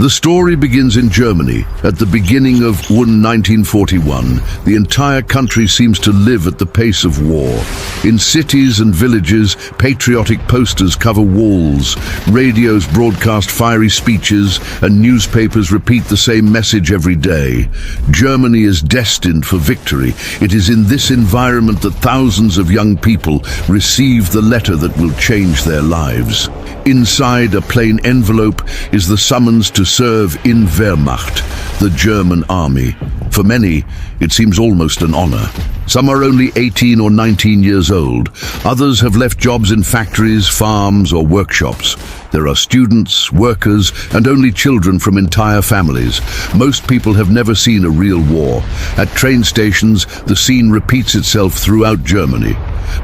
The story begins in Germany. At the beginning of 1941, the entire country seems to live at the pace of war. In cities and villages, patriotic posters cover walls, radios broadcast fiery speeches, and newspapers repeat the same message every day. Germany is destined for victory. It is in this environment that thousands of young people receive the letter that will change their lives. Inside a plain envelope is the summons to serve in Wehrmacht, the German army. For many, it seems almost an honor. Some are only 18 or 19 years old. Others have left jobs in factories, farms, or workshops. There are students, workers, and only children from entire families. Most people have never seen a real war. At train stations, the scene repeats itself throughout Germany.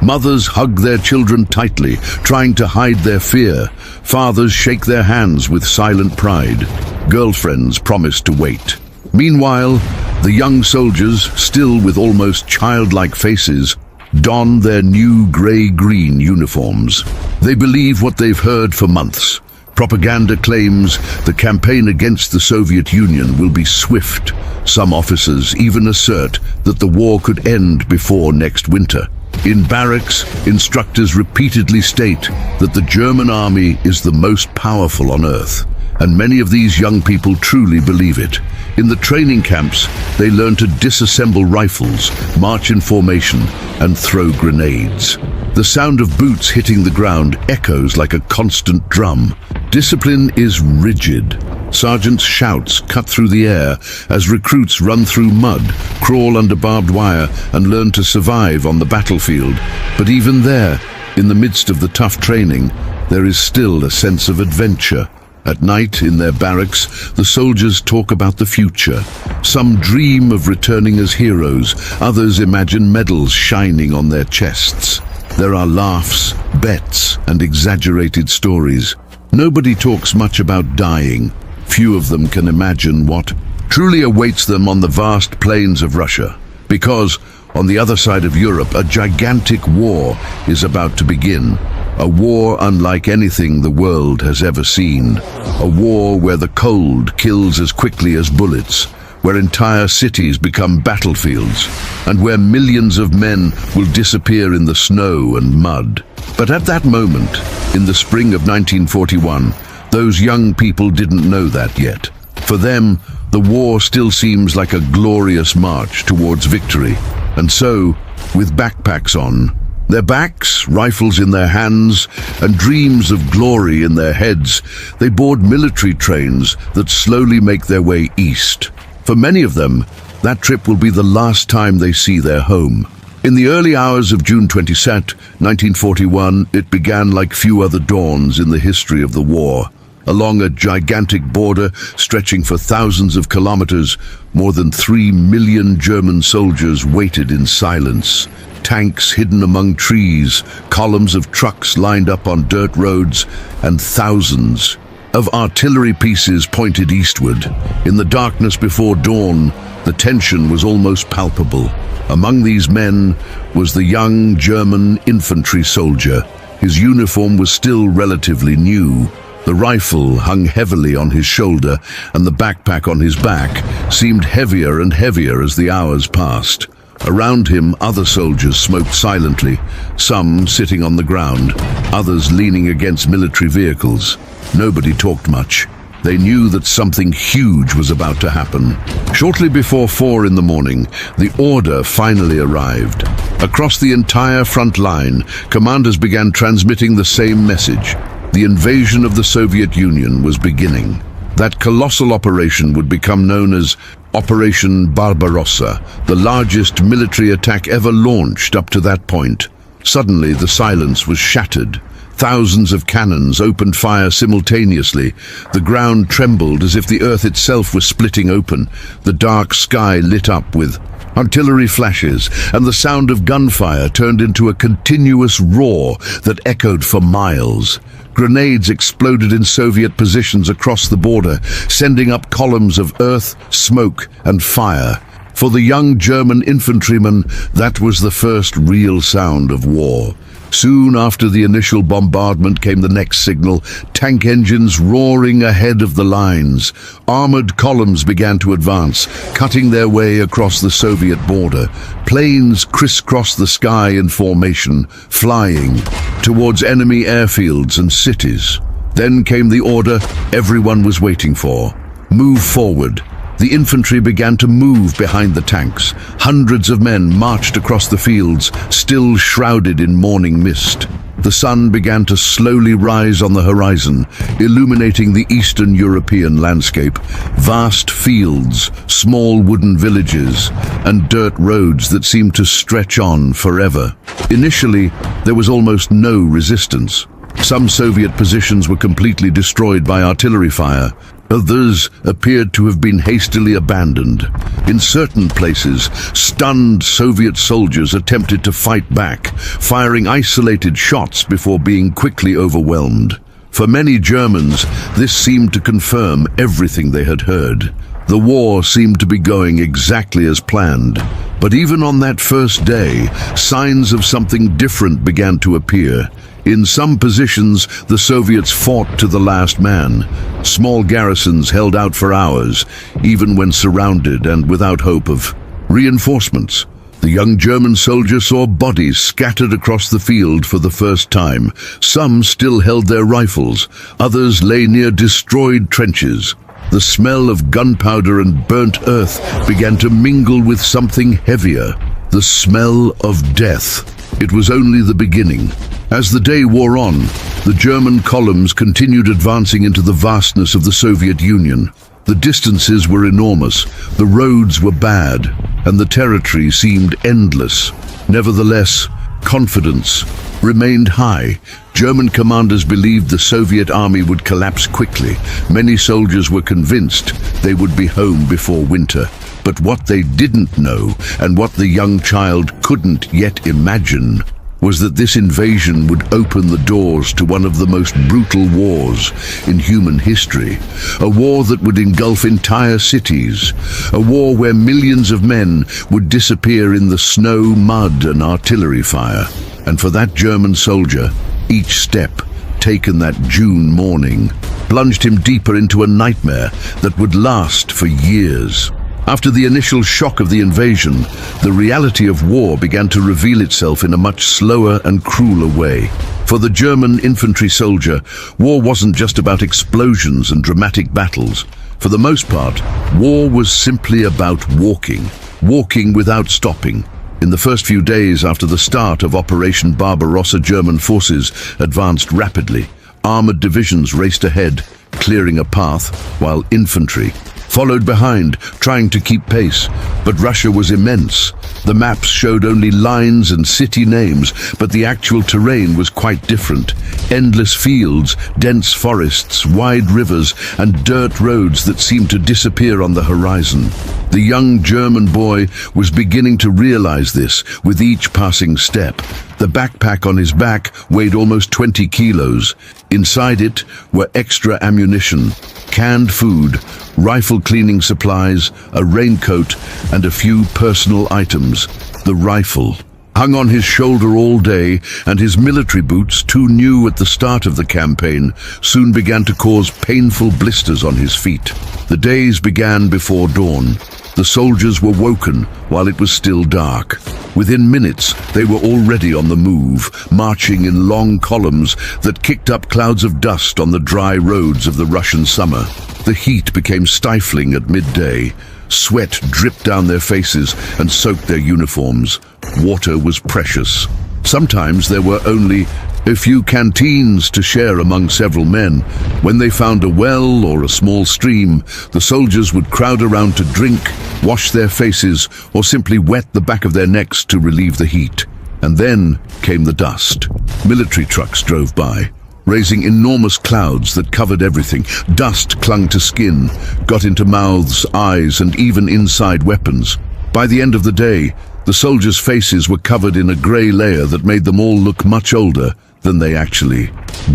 Mothers hug their children tightly, trying to hide their fear. Fathers shake their hands with silent pride. Girlfriends promise to wait. Meanwhile, the young soldiers, still with almost childlike faces, don their new grey-green uniforms. They believe what they've heard for months. Propaganda claims the campaign against the Soviet Union will be swift. Some officers even assert that the war could end before next winter. In barracks, instructors repeatedly state that the German army is the most powerful on earth, and many of these young people truly believe it. In the training camps, they learn to disassemble rifles, march in formation, and throw grenades. The sound of boots hitting the ground echoes like a constant drum. Discipline is rigid. Sergeants' shouts cut through the air as recruits run through mud, crawl under barbed wire, and learn to survive on the battlefield. But even there, in the midst of the tough training, there is still a sense of adventure. At night, in their barracks, the soldiers talk about the future. Some dream of returning as heroes, others imagine medals shining on their chests. There are laughs, bets, and exaggerated stories. Nobody talks much about dying. Few of them can imagine what truly awaits them on the vast plains of Russia. Because, on the other side of Europe, a gigantic war is about to begin. A war unlike anything the world has ever seen. A war where the cold kills as quickly as bullets, where entire cities become battlefields, and where millions of men will disappear in the snow and mud. But at that moment, in the spring of 1941, those young people didn't know that yet. For them, the war still seems like a glorious march towards victory. And so, with backpacks on, their backs, rifles in their hands, and dreams of glory in their heads, they board military trains that slowly make their way east. For many of them, that trip will be the last time they see their home. In the early hours of June 22, 1941, it began like few other dawns in the history of the war. Along a gigantic border stretching for thousands of kilometers, more than 3 million German soldiers waited in silence. Tanks hidden among trees, columns of trucks lined up on dirt roads, and thousands of artillery pieces pointed eastward. In the darkness before dawn, the tension was almost palpable. Among these men was the young German infantry soldier. His uniform was still relatively new. The rifle hung heavily on his shoulder, and the backpack on his back seemed heavier and heavier as the hours passed. Around him, other soldiers smoked silently, some sitting on the ground, others leaning against military vehicles. Nobody talked much. They knew that something huge was about to happen. Shortly before 4 in the morning, the order finally arrived. Across the entire front line, commanders began transmitting the same message. The invasion of the Soviet Union was beginning. That colossal operation would become known as Operation Barbarossa, the largest military attack ever launched up to that point. Suddenly, the silence was shattered. Thousands of cannons opened fire simultaneously. The ground trembled as if the earth itself was splitting open. The dark sky lit up with artillery flashes, and the sound of gunfire turned into a continuous roar that echoed for miles. Grenades exploded in Soviet positions across the border, sending up columns of earth, smoke, and fire. For the young German infantrymen, that was the first real sound of war. Soon after the initial bombardment came the next signal, tank engines roaring ahead of the lines. Armored columns began to advance, cutting their way across the Soviet border. Planes crisscrossed the sky in formation, flying towards enemy airfields and cities. Then came the order everyone was waiting for. Move forward. The infantry began to move behind the tanks. Hundreds of men marched across the fields, still shrouded in morning mist. The sun began to slowly rise on the horizon, illuminating the Eastern European landscape. Vast fields, small wooden villages, and dirt roads that seemed to stretch on forever. Initially, there was almost no resistance. Some Soviet positions were completely destroyed by artillery fire. Others appeared to have been hastily abandoned. In certain places, stunned Soviet soldiers attempted to fight back, firing isolated shots before being quickly overwhelmed. For many Germans, this seemed to confirm everything they had heard. The war seemed to be going exactly as planned. But even on that first day, signs of something different began to appear. In some positions, the Soviets fought to the last man. Small garrisons held out for hours, even when surrounded and without hope of reinforcements. The young German soldiers saw bodies scattered across the field for the first time. Some still held their rifles, others lay near destroyed trenches. The smell of gunpowder and burnt earth began to mingle with something heavier, the smell of death. It was only the beginning. As the day wore on, the German columns continued advancing into the vastness of the Soviet Union. The distances were enormous, the roads were bad, and the territory seemed endless. Nevertheless, confidence remained high. German commanders believed the Soviet army would collapse quickly. Many soldiers were convinced they would be home before winter. But what they didn't know, and what the young child couldn't yet imagine, was that this invasion would open the doors to one of the most brutal wars in human history. A war that would engulf entire cities. A war where millions of men would disappear in the snow, mud, and artillery fire. And for that German soldier, each step taken that June morning plunged him deeper into a nightmare that would last for years. After the initial shock of the invasion, the reality of war began to reveal itself in a much slower and crueler way. For the German infantry soldier, war wasn't just about explosions and dramatic battles. For the most part, war was simply about walking without stopping. In the first few days after the start of Operation Barbarossa, German forces advanced rapidly. Armored divisions raced ahead, clearing a path, while infantry followed behind, trying to keep pace. But Russia was immense. The maps showed only lines and city names, but the actual terrain was quite different. Endless fields, dense forests, wide rivers, and dirt roads that seemed to disappear on the horizon. The young German boy was beginning to realize this with each passing step. The backpack on his back weighed almost 20 kilos. Inside it were extra ammunition, canned food, rifle cleaning supplies, a raincoat, and a few personal items. The rifle hung on his shoulder all day, and his military boots, too new at the start of the campaign, soon began to cause painful blisters on his feet. The days began before dawn. The soldiers were woken while it was still dark. Within minutes, they were already on the move, marching in long columns that kicked up clouds of dust on the dry roads of the Russian summer. The heat became stifling at midday. Sweat dripped down their faces and soaked their uniforms. Water was precious. Sometimes there were only a few canteens to share among several men. When they found a well or a small stream, the soldiers would crowd around to drink, wash their faces, or simply wet the back of their necks to relieve the heat. And then came the dust. Military trucks drove by, raising enormous clouds that covered everything. Dust clung to skin, got into mouths, eyes, and even inside weapons. By the end of the day, the soldiers' faces were covered in a grey layer that made them all look much older than they actually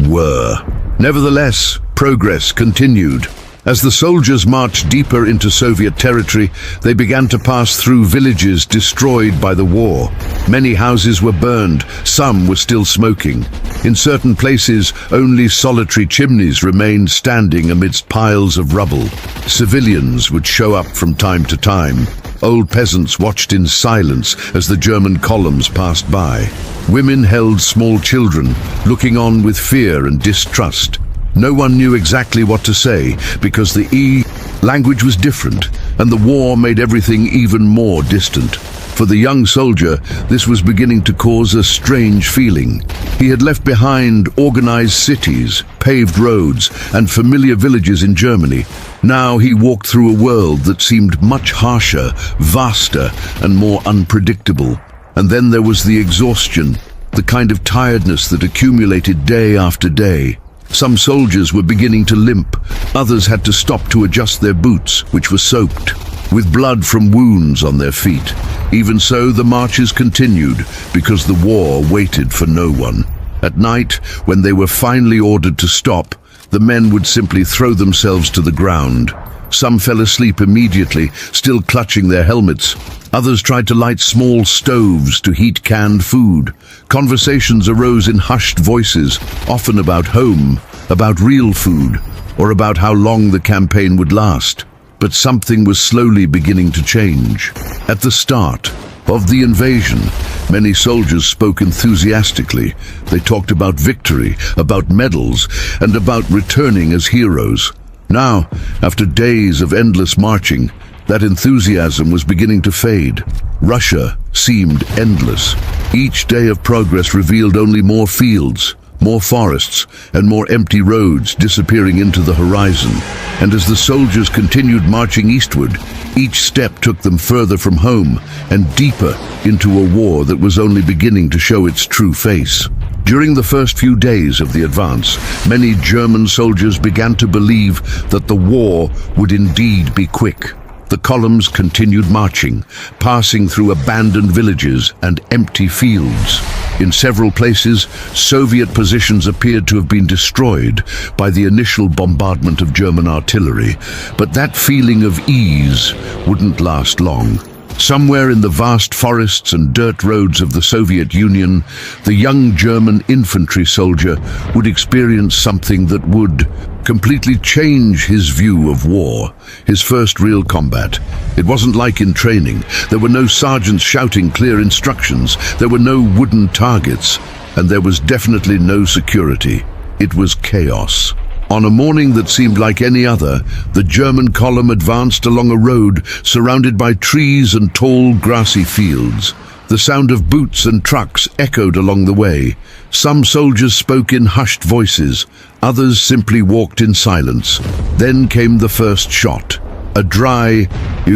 were. Nevertheless, progress continued. As the soldiers marched deeper into Soviet territory, they began to pass through villages destroyed by the war. Many houses were burned, some were still smoking. In certain places, only solitary chimneys remained standing amidst piles of rubble. Civilians would show up from time to time. Old peasants watched in silence as the German columns passed by. Women held small children, looking on with fear and distrust. No one knew exactly what to say, because the language was different, and the war made everything even more distant. For the young soldier, this was beginning to cause a strange feeling. He had left behind organized cities, paved roads, and familiar villages in Germany. Now he walked through a world that seemed much harsher, vaster, and more unpredictable. And then there was the exhaustion, the kind of tiredness that accumulated day after day. Some soldiers were beginning to limp. Others had to stop to adjust their boots, which were soaked, with blood from wounds on their feet. Even so, the marches continued, because the war waited for no one. At night, when they were finally ordered to stop, the men would simply throw themselves to the ground. Some fell asleep immediately, still clutching their helmets. Others tried to light small stoves to heat canned food. Conversations arose in hushed voices, often about home, about real food, or about how long the campaign would last. But something was slowly beginning to change. At the start of the invasion, many soldiers spoke enthusiastically. They talked about victory, about medals, and about returning as heroes. Now, after days of endless marching, that enthusiasm was beginning to fade. Russia seemed endless. Each day of progress revealed only more fields, more forests, and more empty roads disappearing into the horizon. And as the soldiers continued marching eastward, each step took them further from home and deeper into a war that was only beginning to show its true face. During the first few days of the advance, many German soldiers began to believe that the war would indeed be quick. The columns continued marching, passing through abandoned villages and empty fields. In several places, Soviet positions appeared to have been destroyed by the initial bombardment of German artillery, but that feeling of ease wouldn't last long. Somewhere in the vast forests and dirt roads of the Soviet Union, the young German infantry soldier would experience something that would completely change his view of war, his first real combat. It wasn't like in training. There were no sergeants shouting clear instructions, there were no wooden targets, and there was definitely no security. It was chaos. On a morning that seemed like any other, the German column advanced along a road surrounded by trees and tall, grassy fields. The sound of boots and trucks echoed along the way. Some soldiers spoke in hushed voices, others simply walked in silence. Then came the first shot. A dry,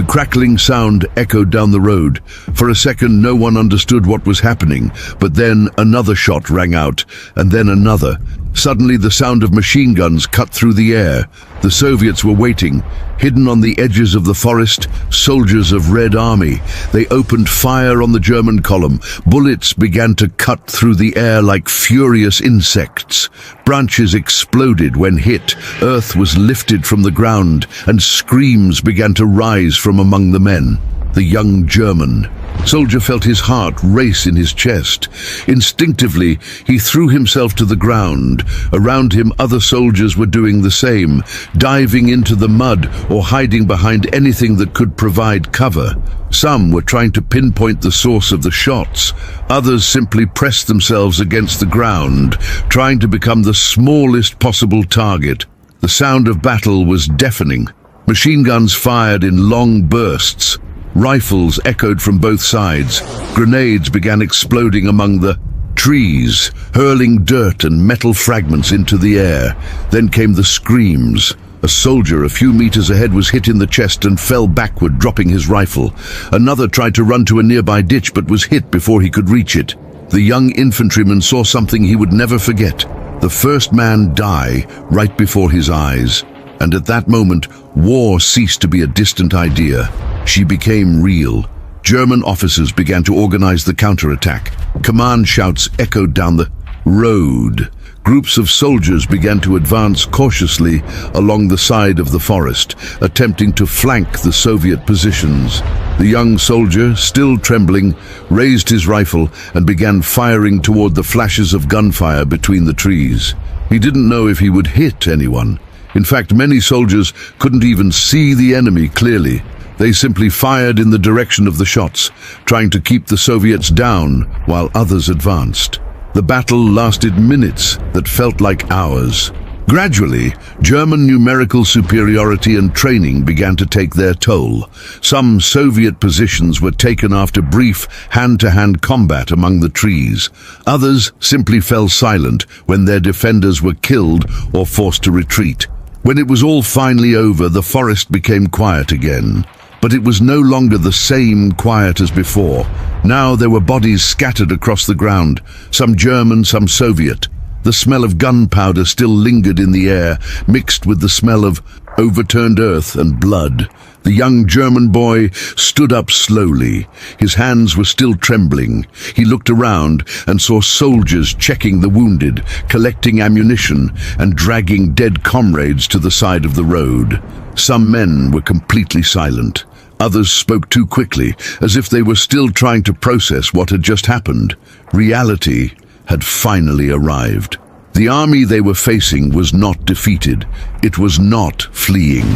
crackling sound echoed down the road. For a second, no one understood what was happening, but then another shot rang out, and then another. Suddenly, the sound of machine guns cut through the air. The Soviets were waiting. Hidden on the edges of the forest, soldiers of Red Army. They opened fire on the German column. Bullets began to cut through the air like furious insects. Branches exploded when hit. Earth was lifted from the ground, and screams began to rise from among the men. The young German soldier felt his heart race in his chest. Instinctively, he threw himself to the ground. Around him, other soldiers were doing the same, diving into the mud or hiding behind anything that could provide cover. Some were trying to pinpoint the source of the shots. Others simply pressed themselves against the ground, trying to become the smallest possible target. The sound of battle was deafening. Machine guns fired in long bursts. Rifles echoed from both sides. Grenades began exploding among the trees, hurling dirt and metal fragments into the air. Then came the screams. A soldier a few meters ahead was hit in the chest and fell backward, dropping his rifle. Another tried to run to a nearby ditch but was hit before he could reach it. The young infantryman saw something he would never forget. The first man die right before his eyes. And at that moment, war ceased to be a distant idea. She became real. German officers began to organize the counterattack. Command shouts echoed down the road. Groups of soldiers began to advance cautiously along the side of the forest, attempting to flank the Soviet positions. The young soldier, still trembling, raised his rifle and began firing toward the flashes of gunfire between the trees. He didn't know if he would hit anyone. In fact, many soldiers couldn't even see the enemy clearly. They simply fired in the direction of the shots, trying to keep the Soviets down while others advanced. The battle lasted minutes that felt like hours. Gradually, German numerical superiority and training began to take their toll. Some Soviet positions were taken after brief hand-to-hand combat among the trees. Others simply fell silent when their defenders were killed or forced to retreat. When it was all finally over, the forest became quiet again. But it was no longer the same quiet as before. Now there were bodies scattered across the ground, some German, some Soviet. The smell of gunpowder still lingered in the air, mixed with the smell of overturned earth and blood. The young German boy stood up slowly. His hands were still trembling. He looked around and saw soldiers checking the wounded, collecting ammunition, and dragging dead comrades to the side of the road. Some men were completely silent. Others spoke too quickly, as if they were still trying to process what had just happened. Reality had finally arrived. The army they were facing was not defeated. It was not fleeing.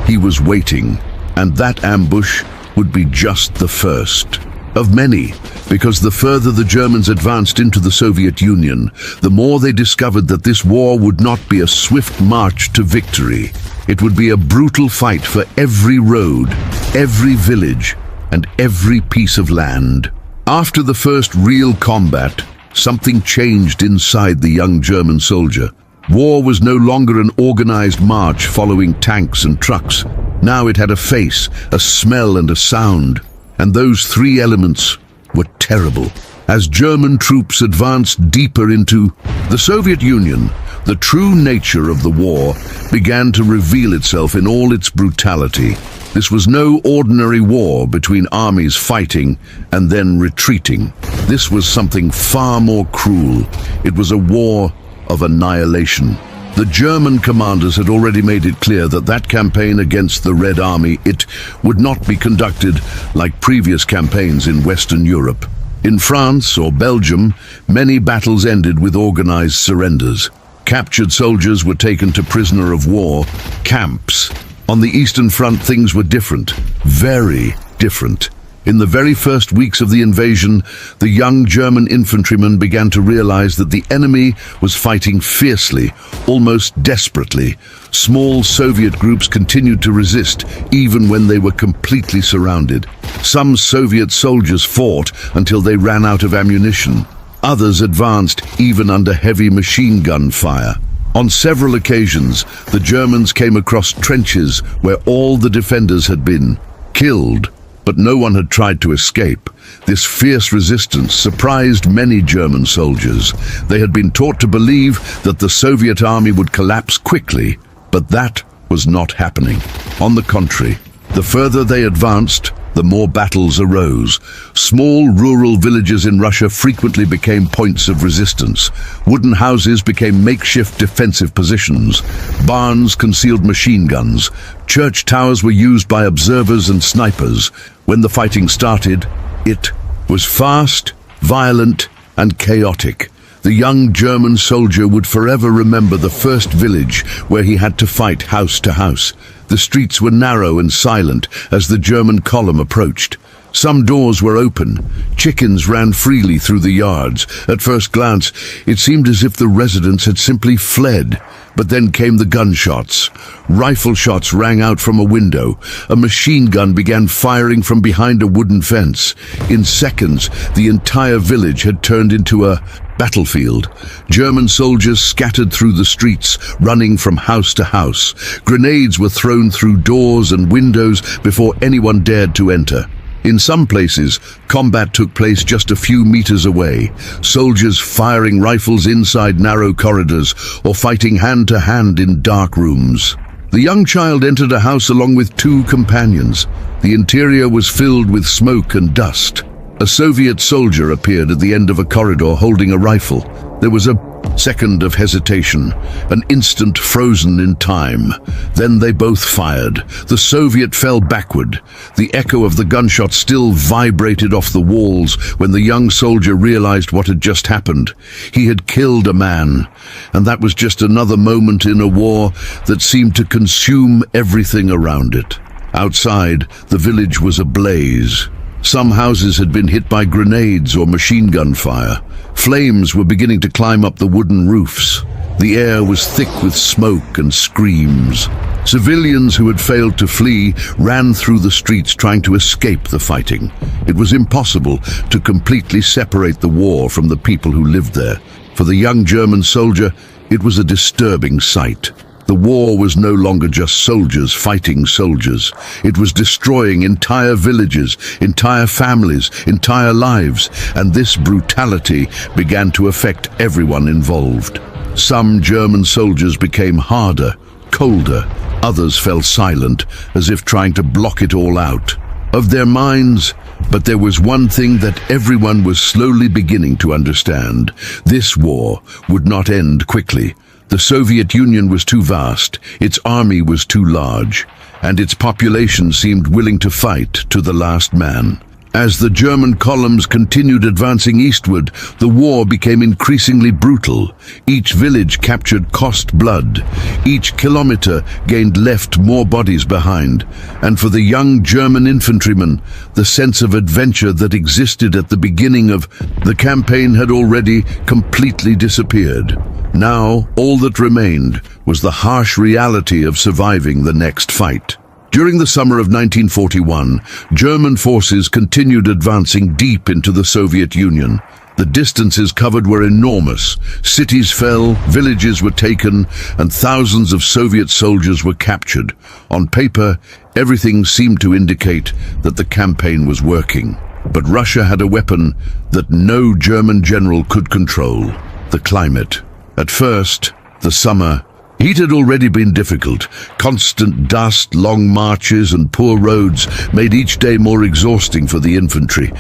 He was waiting, and that ambush would be just the first of many, because the further the Germans advanced into the Soviet Union, the more they discovered that this war would not be a swift march to victory. It would be a brutal fight for every road, every village, and every piece of land. After the first real combat, something changed inside the young German soldier. War was no longer an organized march following tanks and trucks. Now it had a face, a smell, and a sound. And those three elements were terrible. As German troops advanced deeper into the Soviet Union, the true nature of the war began to reveal itself in all its brutality. This was no ordinary war between armies fighting and then retreating. This was something far more cruel. It was a war of annihilation. The German commanders had already made it clear that that campaign against the Red Army, it would not be conducted like previous campaigns in Western Europe. In France or Belgium, many battles ended with organized surrenders. Captured soldiers were taken to prisoner of war camps. On the Eastern Front, things were different, very different. In the very first weeks of the invasion, the young German infantrymen began to realize that the enemy was fighting fiercely, almost desperately. Small Soviet groups continued to resist, even when they were completely surrounded. Some Soviet soldiers fought until they ran out of ammunition. Others advanced even under heavy machine gun fire. On several occasions, the Germans came across trenches where all the defenders had been killed, but no one had tried to escape. This fierce resistance surprised many German soldiers. They had been taught to believe that the Soviet army would collapse quickly, but that was not happening. On the contrary, the further they advanced, the more battles arose. Small rural villages in Russia frequently became points of resistance. Wooden houses became makeshift defensive positions. Barns concealed machine guns. Church towers were used by observers and snipers. When the fighting started, it was fast, violent, and chaotic. The young German soldier would forever remember the first village where he had to fight house to house. The streets were narrow and silent as the German column approached. Some doors were open. Chickens ran freely through the yards. At first glance, it seemed as if the residents had simply fled. But then came the gunshots. Rifle shots rang out from a window. A machine gun began firing from behind a wooden fence. In seconds, the entire village had turned into a battlefield. German soldiers scattered through the streets, running from house to house. Grenades were thrown through doors and windows before anyone dared to enter. In some places, combat took place just a few meters away, soldiers firing rifles inside narrow corridors or fighting hand-to-hand in dark rooms. The young child entered a house along with two companions. The interior was filled with smoke and dust. A Soviet soldier appeared at the end of a corridor holding a rifle. There was a second of hesitation, an instant frozen in time. Then they both fired. The Soviet fell backward. The echo of the gunshot still vibrated off the walls when the young soldier realized what had just happened. He had killed a man, and that was just another moment in a war that seemed to consume everything around it. Outside, the village was ablaze. Some houses had been hit by grenades or machine gun fire. Flames were beginning to climb up the wooden roofs. The air was thick with smoke and screams. Civilians who had failed to flee ran through the streets trying to escape the fighting. It was impossible to completely separate the war from the people who lived there. For the young German soldier, it was a disturbing sight. The war was no longer just soldiers fighting soldiers. It was destroying entire villages, entire families, entire lives, and this brutality began to affect everyone involved. Some German soldiers became harder, colder. Others fell silent, as if trying to block it all out of their minds. But there was one thing that everyone was slowly beginning to understand. This war would not end quickly. The Soviet Union was too vast, its army was too large, and its population seemed willing to fight to the last man. As the German columns continued advancing eastward, the war became increasingly brutal. Each village captured cost blood. Each kilometer gained left more bodies behind. And for the young German infantrymen, the sense of adventure that existed at the beginning of the campaign had already completely disappeared. Now, all that remained was the harsh reality of surviving the next fight. During the summer of 1941, German forces continued advancing deep into the Soviet Union. The distances covered were enormous. Cities fell, villages were taken, and thousands of Soviet soldiers were captured. On paper, everything seemed to indicate that the campaign was working. But Russia had a weapon that no German general could control: the climate. At first, the summer, heat had already been difficult. Constant dust, long marches, and poor roads made each day more exhausting for the infantry.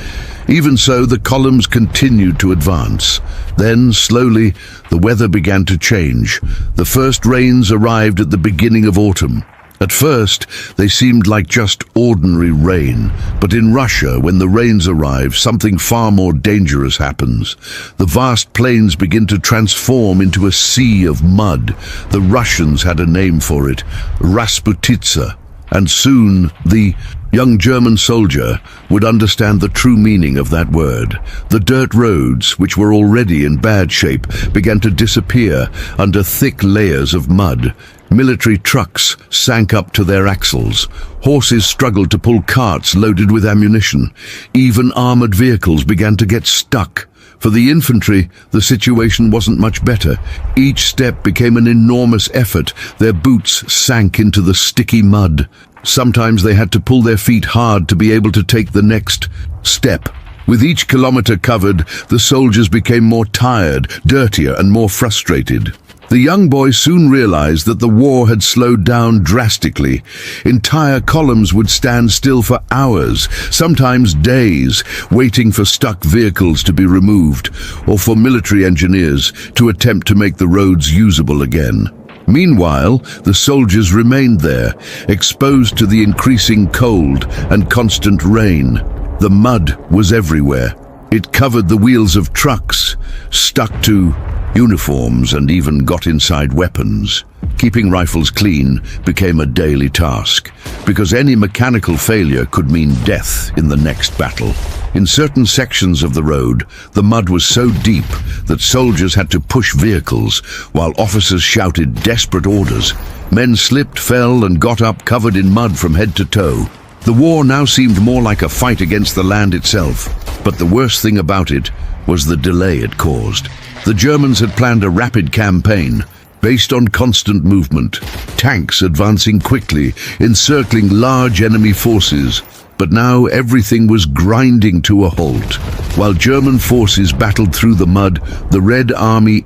Even so, the columns continued to advance. Then, slowly, the weather began to change. The first rains arrived at the beginning of autumn. At first, they seemed like just ordinary rain. But in Russia, when the rains arrive, something far more dangerous happens. The vast plains begin to transform into a sea of mud. The Russians had a name for it: Rasputitsa. And soon, the young German soldier would understand the true meaning of that word. The dirt roads, which were already in bad shape, began to disappear under thick layers of mud. Military trucks sank up to their axles. Horses struggled to pull carts loaded with ammunition. Even armored vehicles began to get stuck. For the infantry, the situation wasn't much better. Each step became an enormous effort. Their boots sank into the sticky mud. Sometimes they had to pull their feet hard to be able to take the next step. With each kilometer covered, the soldiers became more tired, dirtier, and more frustrated. The young boy soon realized that the war had slowed down drastically. Entire columns would stand still for hours, sometimes days, waiting for stuck vehicles to be removed, or for military engineers to attempt to make the roads usable again. Meanwhile, the soldiers remained there, exposed to the increasing cold and constant rain. The mud was everywhere. It covered the wheels of trucks, stuck to uniforms, and even got inside weapons. Keeping rifles clean became a daily task, because any mechanical failure could mean death in the next battle. In certain sections of the road, the mud was so deep that soldiers had to push vehicles, while officers shouted desperate orders. Men slipped, fell, and got up covered in mud from head to toe. The war now seemed more like a fight against the land itself, but the worst thing about it was the delay it caused. The Germans had planned a rapid campaign, based on constant movement, tanks advancing quickly, encircling large enemy forces. But now everything was grinding to a halt. While German forces battled through the mud, the Red Army,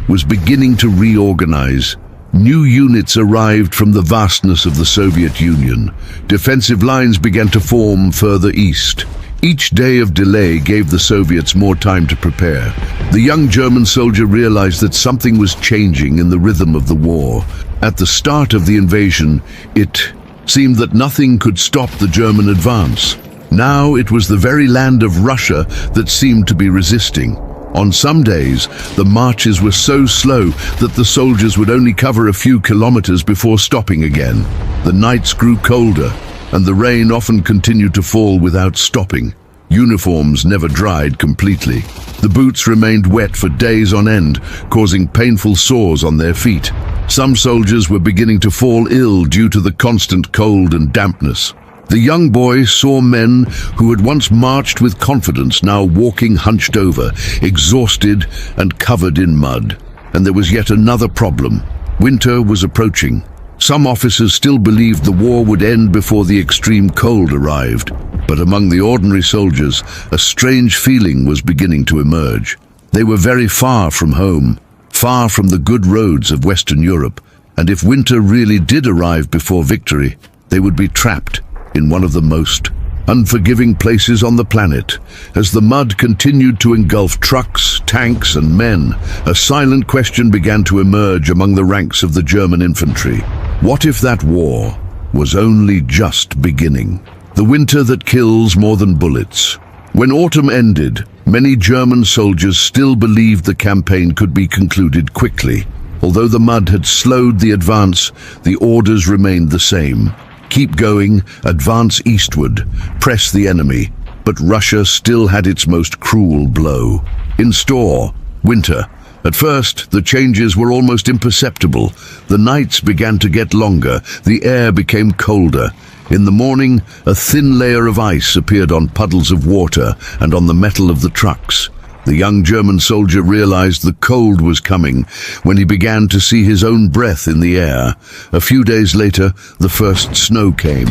was beginning to reorganize. New units arrived from the vastness of the Soviet Union. Defensive lines began to form further east. Each day of delay gave the Soviets more time to prepare. The young German soldier realized that something was changing in the rhythm of the war. At the start of the invasion, it seemed that nothing could stop the German advance. Now it was the very land of Russia that seemed to be resisting. On some days, the marches were so slow that the soldiers would only cover a few kilometers before stopping again. The nights grew colder, and the rain often continued to fall without stopping. Uniforms never dried completely. The boots remained wet for days on end, causing painful sores on their feet. Some soldiers were beginning to fall ill due to the constant cold and dampness. The young boy saw men who had once marched with confidence now walking hunched over, exhausted and covered in mud. And there was yet another problem. Winter was approaching. Some officers still believed the war would end before the extreme cold arrived. But among the ordinary soldiers, a strange feeling was beginning to emerge. They were very far from home, far from the good roads of Western Europe, and if winter really did arrive before victory, they would be trapped in one of the most unforgiving places on the planet. As the mud continued to engulf trucks, tanks, and men, a silent question began to emerge among the ranks of the German infantry. What if that war was only just beginning? The winter that kills more than bullets. When autumn ended, many German soldiers still believed the campaign could be concluded quickly. Although the mud had slowed the advance, the orders remained the same. Keep going, advance eastward, press the enemy. But Russia still had its most cruel blow. In store, winter. At first, the changes were almost imperceptible. The nights began to get longer, the air became colder. In the morning, a thin layer of ice appeared on puddles of water and on the metal of the trucks. The young German soldier realized the cold was coming when he began to see his own breath in the air. A few days later, the first snow came.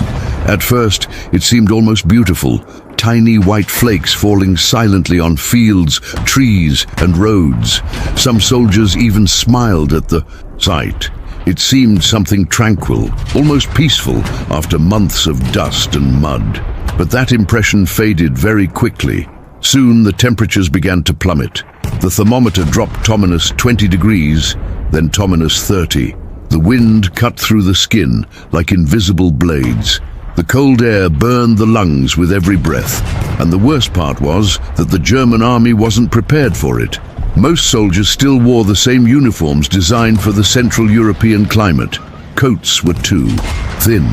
At first, it seemed almost beautiful. Tiny white flakes falling silently on fields, trees, and roads. Some soldiers even smiled at the sight. It seemed something tranquil, almost peaceful after months of dust and mud. But that impression faded very quickly. Soon the temperatures began to plummet. The thermometer dropped to -20 degrees, then to -30. The wind cut through the skin like invisible blades. The cold air burned the lungs with every breath, and the worst part was that the German army wasn't prepared for it. Most soldiers still wore the same uniforms designed for the Central European climate. Coats were too thin,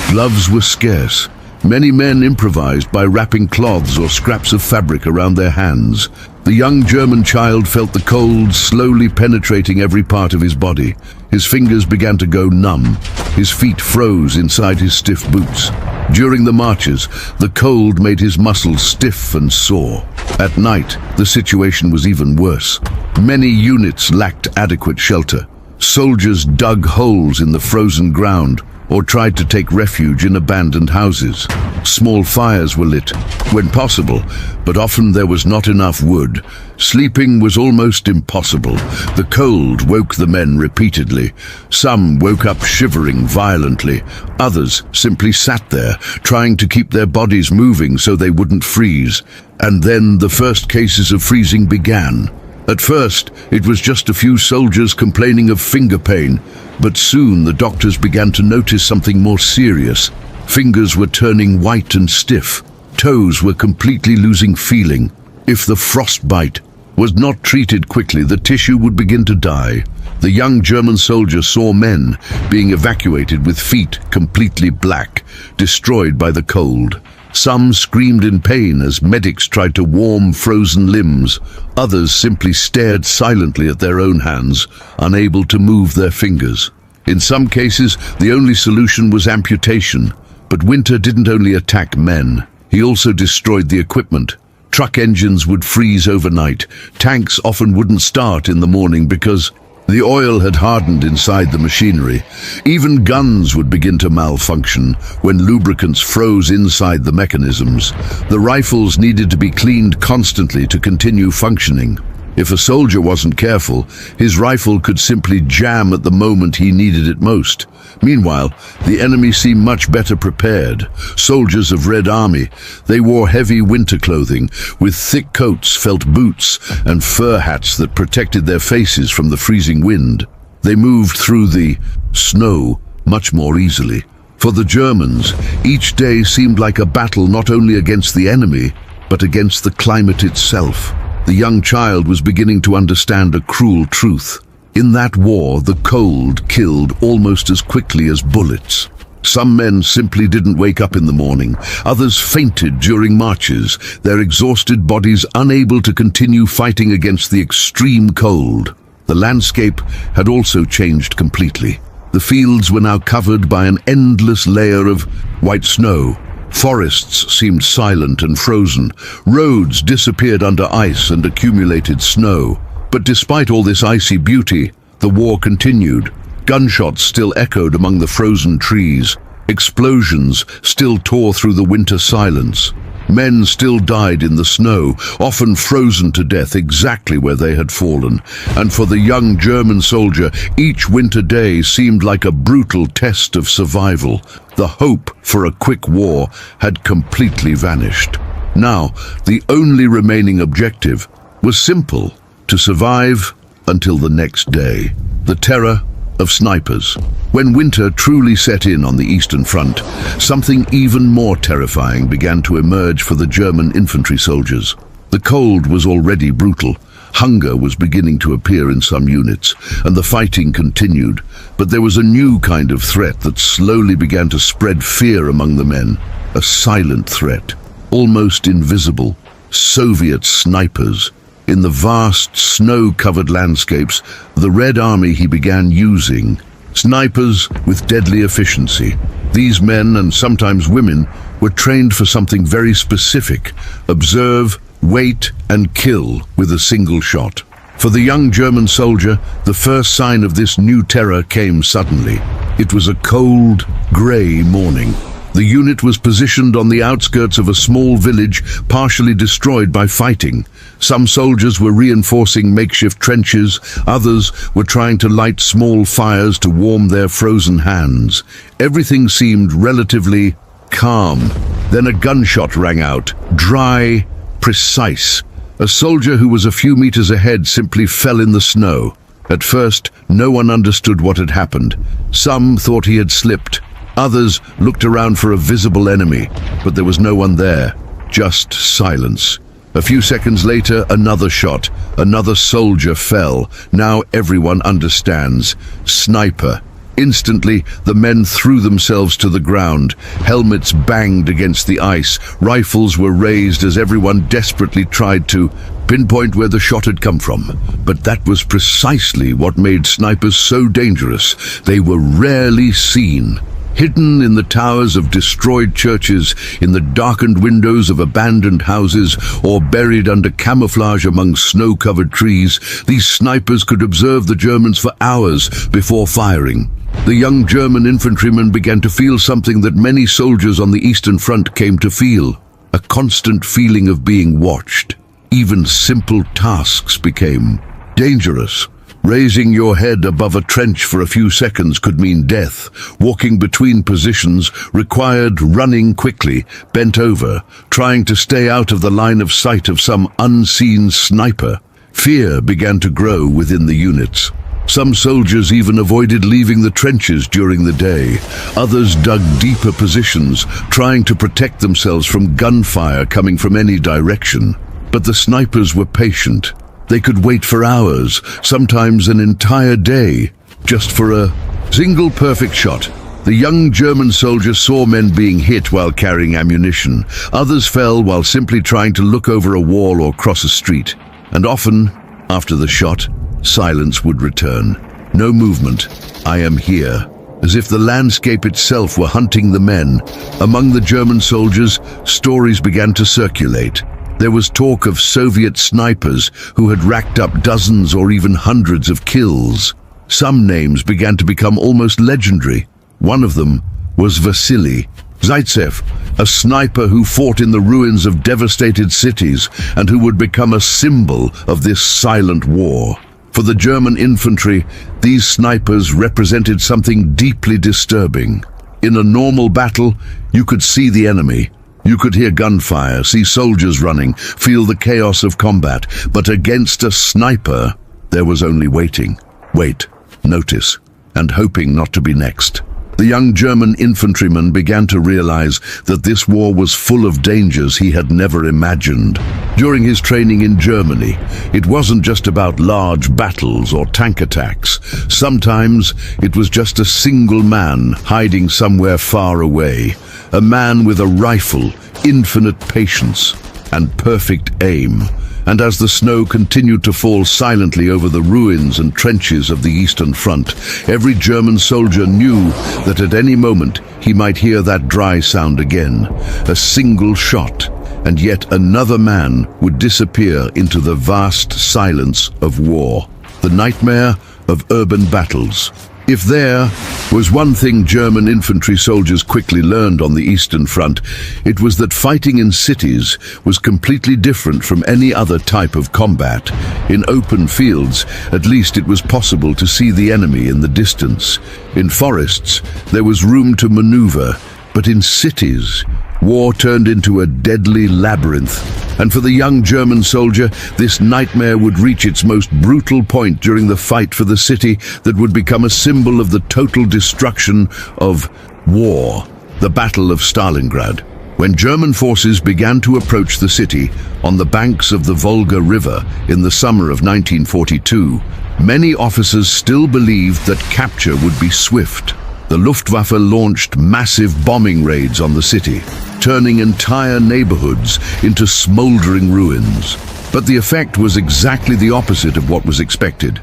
gloves were scarce. Many men improvised by wrapping cloths or scraps of fabric around their hands. The young German child felt the cold slowly penetrating every part of his body. His fingers began to go numb. His feet froze inside his stiff boots. During the marches, the cold made his muscles stiff and sore. At night, the situation was even worse. Many units lacked adequate shelter. Soldiers dug holes in the frozen ground or tried to take refuge in abandoned houses. Small fires were lit, when possible, but often there was not enough wood. Sleeping was almost impossible. The cold woke the men repeatedly. Some woke up shivering violently. Others simply sat there, trying to keep their bodies moving so they wouldn't freeze. And then the first cases of freezing began. At first, it was just a few soldiers complaining of finger pain, but soon the doctors began to notice something more serious. Fingers were turning white and stiff. Toes were completely losing feeling. If the frostbite was not treated quickly, the tissue would begin to die. The young German soldier saw men being evacuated with feet completely black, destroyed by the cold. Some screamed in pain as medics tried to warm frozen limbs. Others simply stared silently at their own hands, unable to move their fingers. In some cases, the only solution was amputation. But winter didn't only attack men. He also destroyed the equipment. Truck engines would freeze overnight. Tanks often wouldn't start in the morning because the oil had hardened inside the machinery. Even guns would begin to malfunction when lubricants froze inside the mechanisms. The rifles needed to be cleaned constantly to continue functioning. If a soldier wasn't careful, his rifle could simply jam at the moment he needed it most. Meanwhile, the enemy seemed much better prepared. Soldiers of Red Army, they wore heavy winter clothing with thick coats, felt boots, and fur hats that protected their faces from the freezing wind. They moved through the snow much more easily. For the Germans, each day seemed like a battle not only against the enemy, but against the climate itself. The young child was beginning to understand a cruel truth. In that war, the cold killed almost as quickly as bullets. Some men simply didn't wake up in the morning. Others fainted during marches, their exhausted bodies unable to continue fighting against the extreme cold. The landscape had also changed completely. The fields were now covered by an endless layer of white snow. Forests seemed silent and frozen. Roads disappeared under ice and accumulated snow. But despite all this icy beauty, the war continued. Gunshots still echoed among the frozen trees. Explosions still tore through the winter silence. Men still died in the snow, often frozen to death exactly where they had fallen. And for the young German soldier, each winter day seemed like a brutal test of survival. The hope for a quick war had completely vanished. Now, the only remaining objective was simple: to survive until the next day. The terror of snipers. When winter truly set in on the Eastern Front, something even more terrifying began to emerge for the German infantry soldiers. The cold was already brutal. Hunger was beginning to appear in some units, and the fighting continued. But there was a new kind of threat that slowly began to spread fear among the men. A silent threat, almost invisible. Soviet snipers. In the vast, snow-covered landscapes, the Red Army he began using. Snipers with deadly efficiency. These men, and sometimes women, were trained for something very specific: observe, wait, and kill with a single shot. For the young German soldier, the first sign of this new terror came suddenly. It was a cold, grey morning. The unit was positioned on the outskirts of a small village, partially destroyed by fighting. Some soldiers were reinforcing makeshift trenches, others were trying to light small fires to warm their frozen hands. Everything seemed relatively calm. Then a gunshot rang out, dry, precise. A soldier who was a few meters ahead simply fell in the snow. At first, no one understood what had happened. Some thought he had slipped. Others looked around for a visible enemy, but there was no one there, just silence. A few seconds later, another shot. Another soldier fell. Now everyone understands. Sniper. Instantly, the men threw themselves to the ground. Helmets banged against the ice. Rifles were raised as everyone desperately tried to pinpoint where the shot had come from. But that was precisely what made snipers so dangerous. They were rarely seen. Hidden in the towers of destroyed churches, in the darkened windows of abandoned houses, or buried under camouflage among snow-covered trees, these snipers could observe the Germans for hours before firing. The young German infantrymen began to feel something that many soldiers on the Eastern Front came to feel: a constant feeling of being watched. Even simple tasks became dangerous. Raising your head above a trench for a few seconds could mean death. Walking between positions required running quickly, bent over, trying to stay out of the line of sight of some unseen sniper. Fear began to grow within the units. Some soldiers even avoided leaving the trenches during the day. Others dug deeper positions, trying to protect themselves from gunfire coming from any direction. But the snipers were patient. They could wait for hours, sometimes an entire day, just for a single perfect shot. The young German soldier saw men being hit while carrying ammunition. Others fell while simply trying to look over a wall or cross a street. And often, after the shot, silence would return. No movement. I am here. As if the landscape itself were hunting the men. Among the German soldiers, stories began to circulate. There was talk of Soviet snipers who had racked up dozens or even hundreds of kills. Some names began to become almost legendary. One of them was Vasily. Zaitsev, a sniper who fought in the ruins of devastated cities and who would become a symbol of this silent war. For the German infantry, these snipers represented something deeply disturbing. In a normal battle, you could see the enemy. You could hear gunfire, see soldiers running, feel the chaos of combat. But against a sniper, there was only waiting. Wait, notice, and hoping not to be next. The young German infantryman began to realize that this war was full of dangers he had never imagined. During his training in Germany, it wasn't just about large battles or tank attacks. Sometimes it was just a single man hiding somewhere far away. A man with a rifle, infinite patience, and perfect aim. And as the snow continued to fall silently over the ruins and trenches of the Eastern Front, every German soldier knew that at any moment he might hear that dry sound again. A single shot, and yet another man would disappear into the vast silence of war. The nightmare of urban battles. If there was one thing German infantry soldiers quickly learned on the Eastern Front, it was that fighting in cities was completely different from any other type of combat. In open fields, at least it was possible to see the enemy in the distance. In forests, there was room to maneuver, but in cities, war turned into a deadly labyrinth. And for the young German soldier, this nightmare would reach its most brutal point during the fight for the city that would become a symbol of the total destruction of war, the Battle of Stalingrad. When German forces began to approach the city on the banks of the Volga River in the summer of 1942, many officers still believed that capture would be swift. The Luftwaffe launched massive bombing raids on the city, turning entire neighborhoods into smoldering ruins. But the effect was exactly the opposite of what was expected.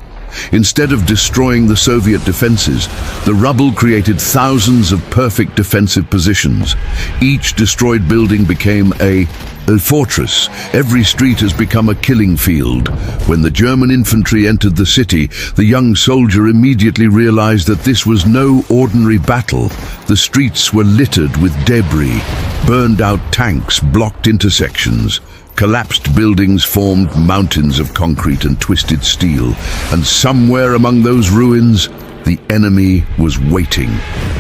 Instead of destroying the Soviet defenses, the rubble created thousands of perfect defensive positions. Each destroyed building became a fortress. Every street has become a killing field. When the German infantry entered the city, the young soldier immediately realized that this was no ordinary battle. The streets were littered with debris, burned-out tanks blocked intersections. Collapsed buildings formed mountains of concrete and twisted steel, and somewhere among those ruins, the enemy was waiting.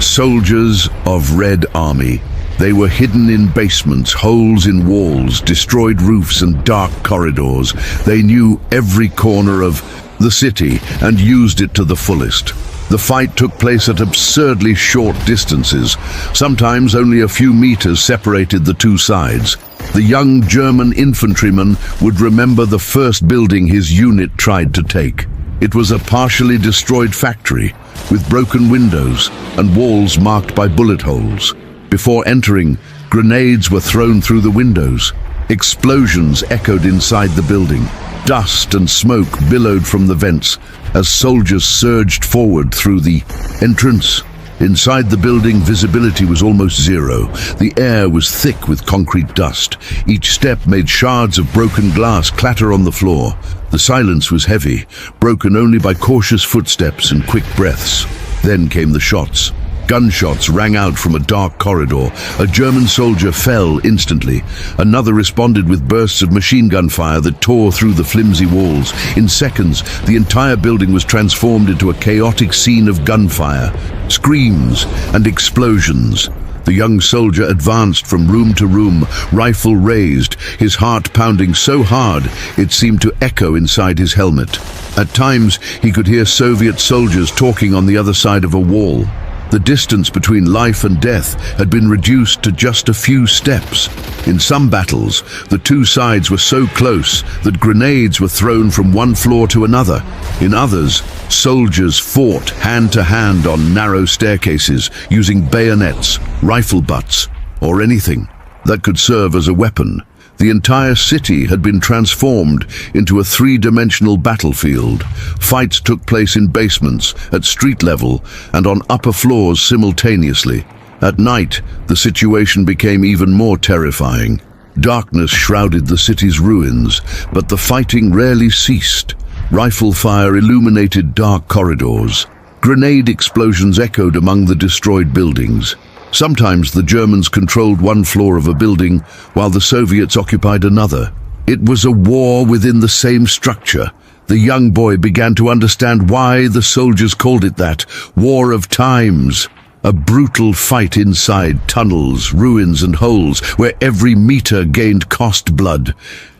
Soldiers of Red Army. They were hidden in basements, holes in walls, destroyed roofs and dark corridors. They knew every corner of the city and used it to the fullest. The fight took place at absurdly short distances. Sometimes only a few meters separated the two sides. The young German infantryman would remember the first building his unit tried to take. It was a partially destroyed factory with broken windows and walls marked by bullet holes. Before entering, grenades were thrown through the windows. Explosions echoed inside the building. Dust and smoke billowed from the vents as soldiers surged forward through the entrance. Inside the building, visibility was almost zero. The air was thick with concrete dust. Each step made shards of broken glass clatter on the floor. The silence was heavy, broken only by cautious footsteps and quick breaths. Then came the shots. Gunshots rang out from a dark corridor. A German soldier fell instantly. Another responded with bursts of machine gun fire that tore through the flimsy walls. In seconds, the entire building was transformed into a chaotic scene of gunfire, screams, and explosions. The young soldier advanced from room to room, rifle raised, his heart pounding so hard it seemed to echo inside his helmet. At times, he could hear Soviet soldiers talking on the other side of a wall. The distance between life and death had been reduced to just a few steps. In some battles, the two sides were so close that grenades were thrown from one floor to another. In others, soldiers fought hand-to-hand on narrow staircases using bayonets, rifle butts, or anything that could serve as a weapon. The entire city had been transformed into a three-dimensional battlefield. Fights took place in basements, at street level, and on upper floors simultaneously. At night, the situation became even more terrifying. Darkness shrouded the city's ruins, but the fighting rarely ceased. Rifle fire illuminated dark corridors. Grenade explosions echoed among the destroyed buildings. Sometimes the Germans controlled one floor of a building while the Soviets occupied another. It was a war within the same structure. The young boy began to understand why the soldiers called it that, War of Times. A brutal fight inside tunnels, ruins and holes where every meter gained cost blood.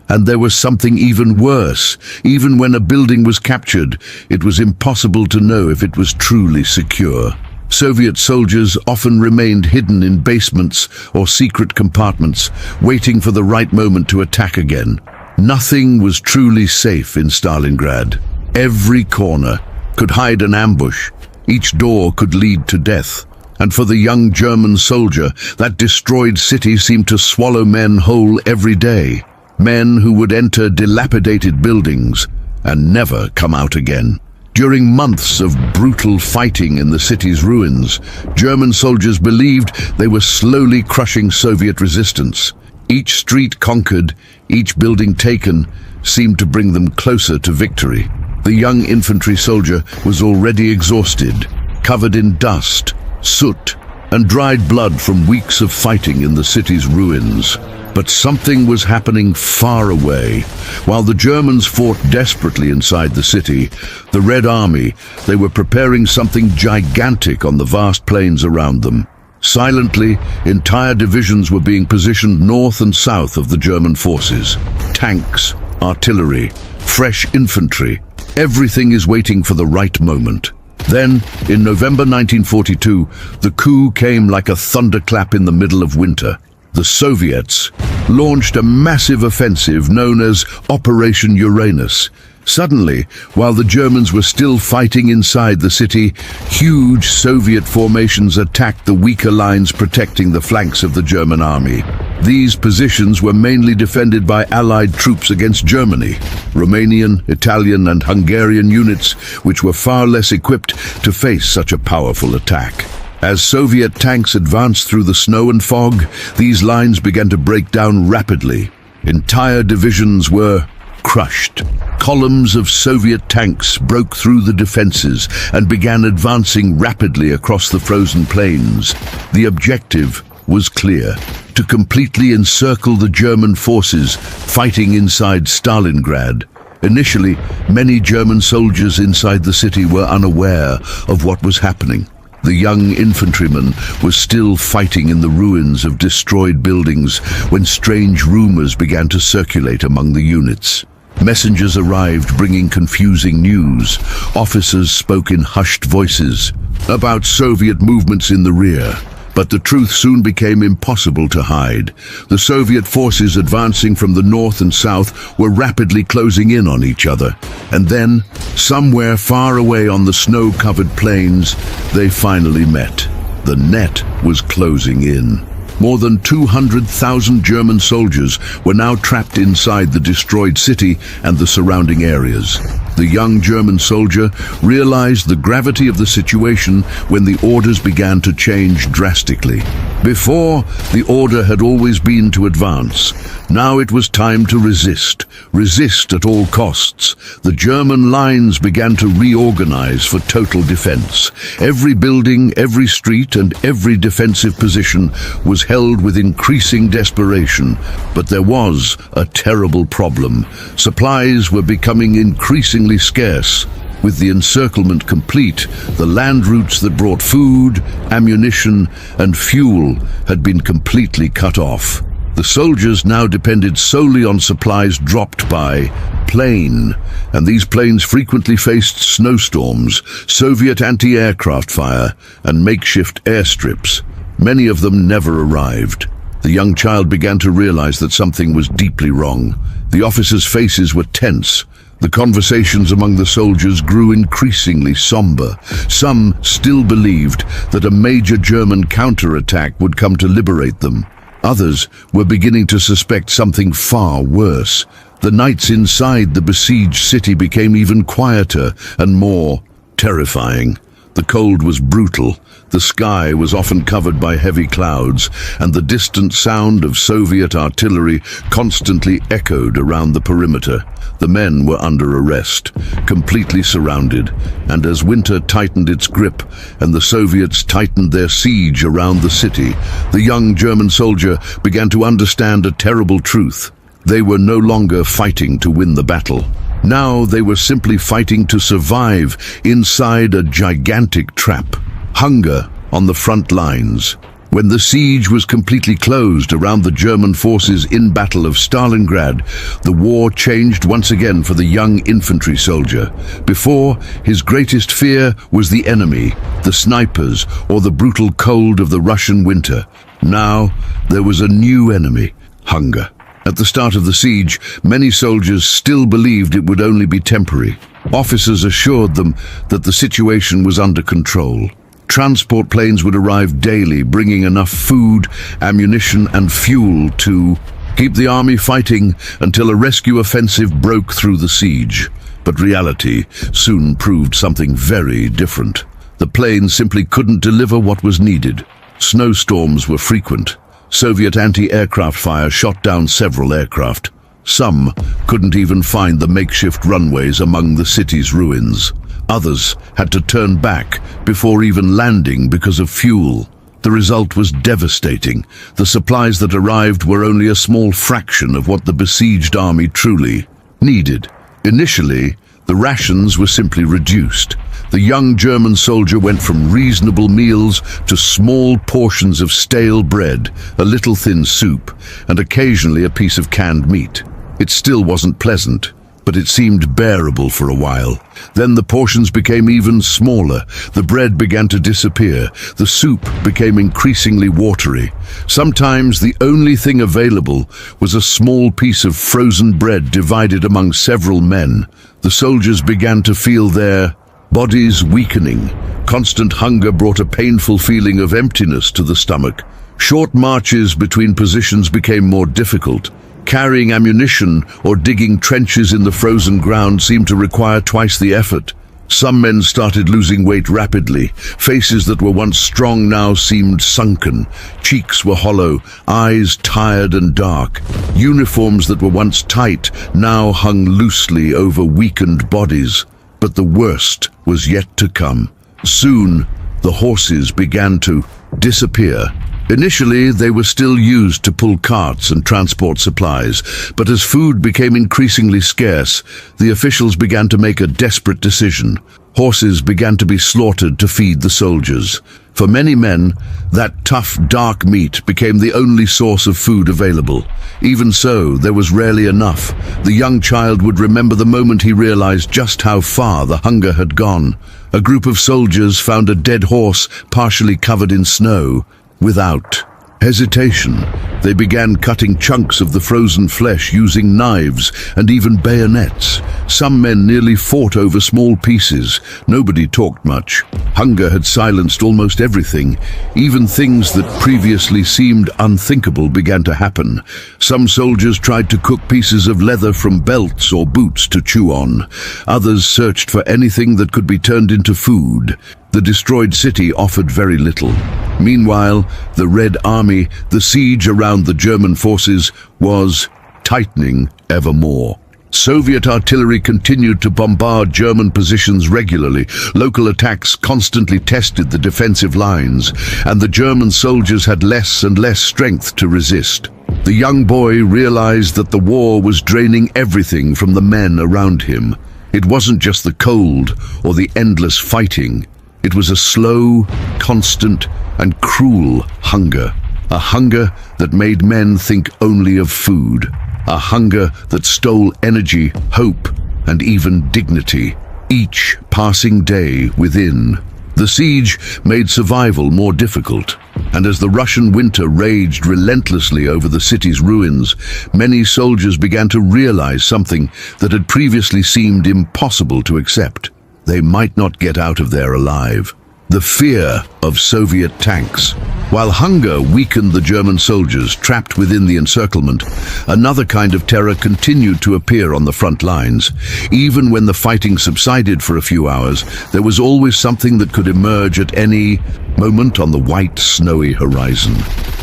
And there was something even worse. Even when a building was captured, it was impossible to know if it was truly secure. Soviet soldiers often remained hidden in basements or secret compartments, waiting for the right moment to attack again. Nothing was truly safe in Stalingrad. Every corner could hide an ambush. Each door could lead to death. And for the young German soldier, that destroyed city seemed to swallow men whole every day. Men who would enter dilapidated buildings and never come out again. During months of brutal fighting in the city's ruins, German soldiers believed they were slowly crushing Soviet resistance. Each street conquered, each building taken, seemed to bring them closer to victory. The young infantry soldier was already exhausted, covered in dust, soot, and dried blood from weeks of fighting in the city's ruins. But something was happening far away. While the Germans fought desperately inside the city, the Red Army, they were preparing something gigantic on the vast plains around them. Silently, entire divisions were being positioned north and south of the German forces. Tanks, artillery, fresh infantry, everything is waiting for the right moment. Then, in November 1942, the coup came like a thunderclap in the middle of winter. The Soviets launched a massive offensive known as Operation Uranus. Suddenly, while the Germans were still fighting inside the city, huge Soviet formations attacked the weaker lines protecting the flanks of the German army. These positions were mainly defended by Allied troops against Germany, Romanian, Italian and Hungarian units, which were far less equipped to face such a powerful attack. As Soviet tanks advanced through the snow and fog, these lines began to break down rapidly. Entire divisions were crushed. Columns of Soviet tanks broke through the defenses and began advancing rapidly across the frozen plains. The objective was clear: to completely encircle the German forces fighting inside Stalingrad. Initially, many German soldiers inside the city were unaware of what was happening. The young infantryman was still fighting in the ruins of destroyed buildings when strange rumors began to circulate among the units. Messengers arrived bringing confusing news. Officers spoke in hushed voices about Soviet movements in the rear. But the truth soon became impossible to hide. The Soviet forces advancing from the north and south were rapidly closing in on each other. And then, somewhere far away on the snow-covered plains, they finally met. The net was closing in. More than 200,000 German soldiers were now trapped inside the destroyed city and the surrounding areas. The young German soldier realized the gravity of the situation when the orders began to change drastically. Before, the order had always been to advance. Now it was time to resist at all costs. The German lines began to reorganize for total defense. Every building, every street, and every defensive position was held with increasing desperation. But there was a terrible problem. Supplies were becoming increasingly scarce. With the encirclement complete, the land routes that brought food, ammunition, and fuel had been completely cut off. The soldiers now depended solely on supplies dropped by plane, and these planes frequently faced snowstorms, Soviet anti-aircraft fire, and makeshift airstrips. Many of them never arrived. The young child began to realize that something was deeply wrong. The officers' faces were tense. The conversations among the soldiers grew increasingly somber. Some still believed that a major German counterattack would come to liberate them. Others were beginning to suspect something far worse. The nights inside the besieged city became even quieter and more terrifying. The cold was brutal, the sky was often covered by heavy clouds, and the distant sound of Soviet artillery constantly echoed around the perimeter. The men were under arrest, completely surrounded, and as winter tightened its grip and the Soviets tightened their siege around the city, the young German soldier began to understand a terrible truth. They were no longer fighting to win the battle. Now they were simply fighting to survive inside a gigantic trap. Hunger on the front lines. When the siege was completely closed around the German forces in Battle of Stalingrad, the war changed once again for the young infantry soldier. Before, his greatest fear was the enemy, the snipers, or the brutal cold of the Russian winter. Now, there was a new enemy, hunger. At the start of the siege, many soldiers still believed it would only be temporary. Officers assured them that the situation was under control. Transport planes would arrive daily, bringing enough food, ammunition, and fuel to keep the army fighting until a rescue offensive broke through the siege. But reality soon proved something very different. The planes simply couldn't deliver what was needed. Snowstorms were frequent. Soviet anti-aircraft fire shot down several aircraft. Some couldn't even find the makeshift runways among the city's ruins. Others had to turn back before even landing because of fuel. The result was devastating. The supplies that arrived were only a small fraction of what the besieged army truly needed. Initially, the rations were simply reduced. The young German soldier went from reasonable meals to small portions of stale bread, a little thin soup, and occasionally a piece of canned meat. It still wasn't pleasant, but it seemed bearable for a while. Then the portions became even smaller. The bread began to disappear. The soup became increasingly watery. Sometimes the only thing available was a small piece of frozen bread divided among several men. The soldiers began to feel their bodies weakening. Constant hunger brought a painful feeling of emptiness to the stomach. Short marches between positions became more difficult. Carrying ammunition or digging trenches in the frozen ground seemed to require twice the effort. Some men started losing weight rapidly. Faces that were once strong now seemed sunken. Cheeks were hollow, eyes tired and dark. Uniforms that were once tight now hung loosely over weakened bodies. But the worst was yet to come. Soon, the horses began to disappear. Initially, they were still used to pull carts and transport supplies, but as food became increasingly scarce, the officials began to make a desperate decision. Horses began to be slaughtered to feed the soldiers. For many men, that tough, dark meat became the only source of food available. Even so, there was rarely enough. The young child would remember the moment he realized just how far the hunger had gone. A group of soldiers found a dead horse partially covered in snow. Without hesitation, they began cutting chunks of the frozen flesh using knives and even bayonets. Some men nearly fought over small pieces. Nobody talked much. Hunger had silenced almost everything. Even things that previously seemed unthinkable began to happen. Some soldiers tried to cook pieces of leather from belts or boots to chew on. Others searched for anything that could be turned into food. The destroyed city offered very little. Meanwhile, the Red Army, the siege around the German forces, was tightening ever more. Soviet artillery continued to bombard German positions regularly. Local attacks constantly tested the defensive lines, and the German soldiers had less and less strength to resist. The young boy realized that the war was draining everything from the men around him. It wasn't just the cold or the endless fighting. It was a slow, constant, and cruel hunger. A hunger that made men think only of food. A hunger that stole energy, hope, and even dignity. Each passing day within. The siege made survival more difficult, and as the Russian winter raged relentlessly over the city's ruins, many soldiers began to realize something that had previously seemed impossible to accept. They might not get out of there alive. The fear of Soviet tanks. While hunger weakened the German soldiers trapped within the encirclement, another kind of terror continued to appear on the front lines. Even when the fighting subsided for a few hours, there was always something that could emerge at any moment on the white, snowy horizon.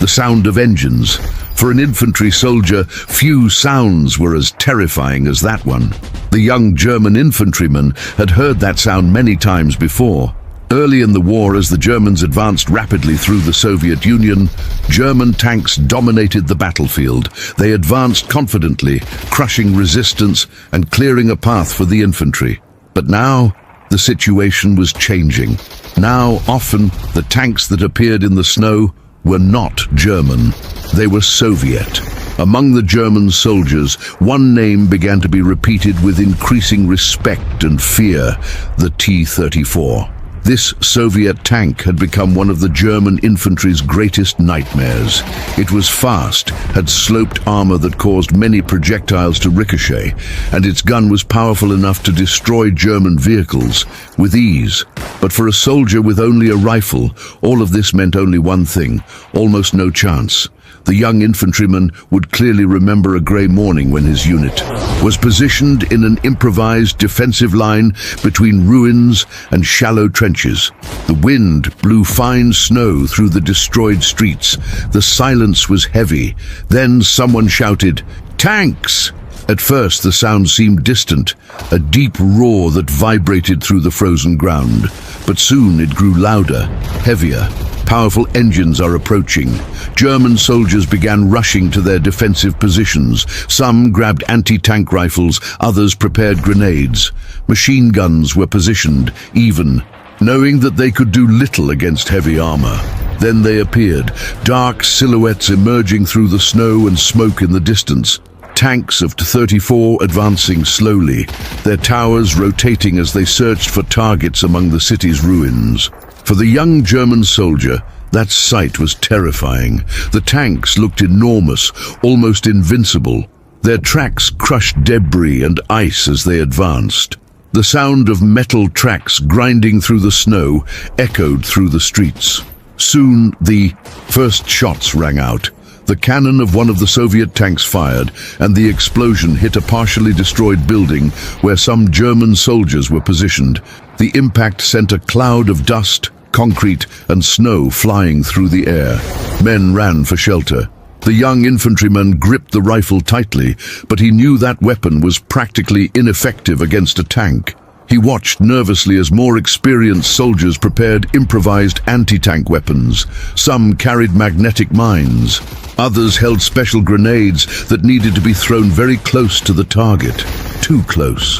The sound of engines. For an infantry soldier, few sounds were as terrifying as that one. The young German infantryman had heard that sound many times before. Early in the war, as the Germans advanced rapidly through the Soviet Union, German tanks dominated the battlefield. They advanced confidently, crushing resistance and clearing a path for the infantry. But now, the situation was changing. Now, often, the tanks that appeared in the snow were not German. They were Soviet. Among the German soldiers, one name began to be repeated with increasing respect and fear: the T-34. This Soviet tank had become one of the German infantry's greatest nightmares. It was fast, had sloped armor that caused many projectiles to ricochet, and its gun was powerful enough to destroy German vehicles with ease. But for a soldier with only a rifle, all of this meant only one thing: almost no chance. The young infantryman would clearly remember a grey morning when his unit was positioned in an improvised defensive line between ruins and shallow trenches. The wind blew fine snow through the destroyed streets. The silence was heavy. Then someone shouted, "Tanks!" At first the sound seemed distant, a deep roar that vibrated through the frozen ground. But soon it grew louder, heavier. Powerful engines are approaching. German soldiers began rushing to their defensive positions. Some grabbed anti-tank rifles, others prepared grenades. Machine guns were positioned, even, knowing that they could do little against heavy armor. Then they appeared, dark silhouettes emerging through the snow and smoke in the distance. Tanks of T-34 advancing slowly, their towers rotating as they searched for targets among the city's ruins. For the young German soldier, that sight was terrifying. The tanks looked enormous, almost invincible. Their tracks crushed debris and ice as they advanced. The sound of metal tracks grinding through the snow echoed through the streets. Soon, the first shots rang out. The cannon of one of the Soviet tanks fired, and the explosion hit a partially destroyed building where some German soldiers were positioned. The impact sent a cloud of dust, concrete, and snow flying through the air. Men ran for shelter. The young infantryman gripped the rifle tightly, but he knew that weapon was practically ineffective against a tank. He watched nervously as more experienced soldiers prepared improvised anti-tank weapons. Some carried magnetic mines. Others held special grenades that needed to be thrown very close to the target. Too close.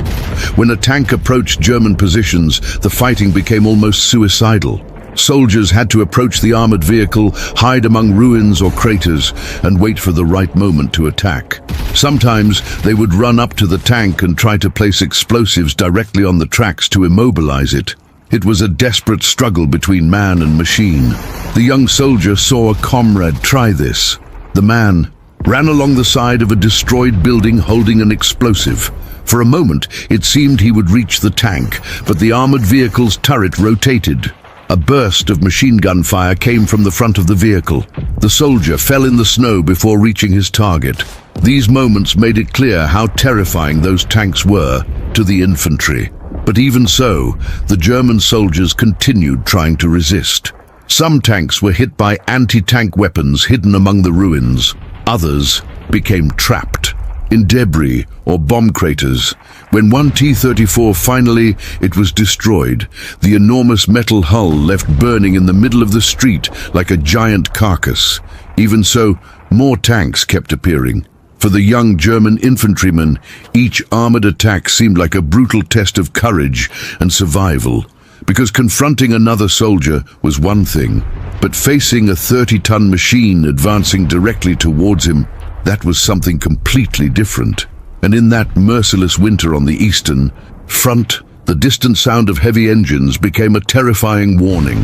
When a tank approached German positions, the fighting became almost suicidal. Soldiers had to approach the armored vehicle, hide among ruins or craters, and wait for the right moment to attack. Sometimes they would run up to the tank and try to place explosives directly on the tracks to immobilize it. It was a desperate struggle between man and machine. The young soldier saw a comrade try this. The man ran along the side of a destroyed building holding an explosive. For a moment, it seemed he would reach the tank, but the armored vehicle's turret rotated. A burst of machine gun fire came from the front of the vehicle. The soldier fell in the snow before reaching his target. These moments made it clear how terrifying those tanks were to the infantry. But even so, the German soldiers continued trying to resist. Some tanks were hit by anti-tank weapons hidden among the ruins. Others became trapped in debris or bomb craters. When one T-34 finally, it was destroyed, the enormous metal hull left burning in the middle of the street like a giant carcass. Even so, more tanks kept appearing. For the young German infantryman, each armored attack seemed like a brutal test of courage and survival. Because confronting another soldier was one thing, but facing a 30-ton machine advancing directly towards him, that was something completely different. And in that merciless winter on the Eastern Front, the distant sound of heavy engines became a terrifying warning.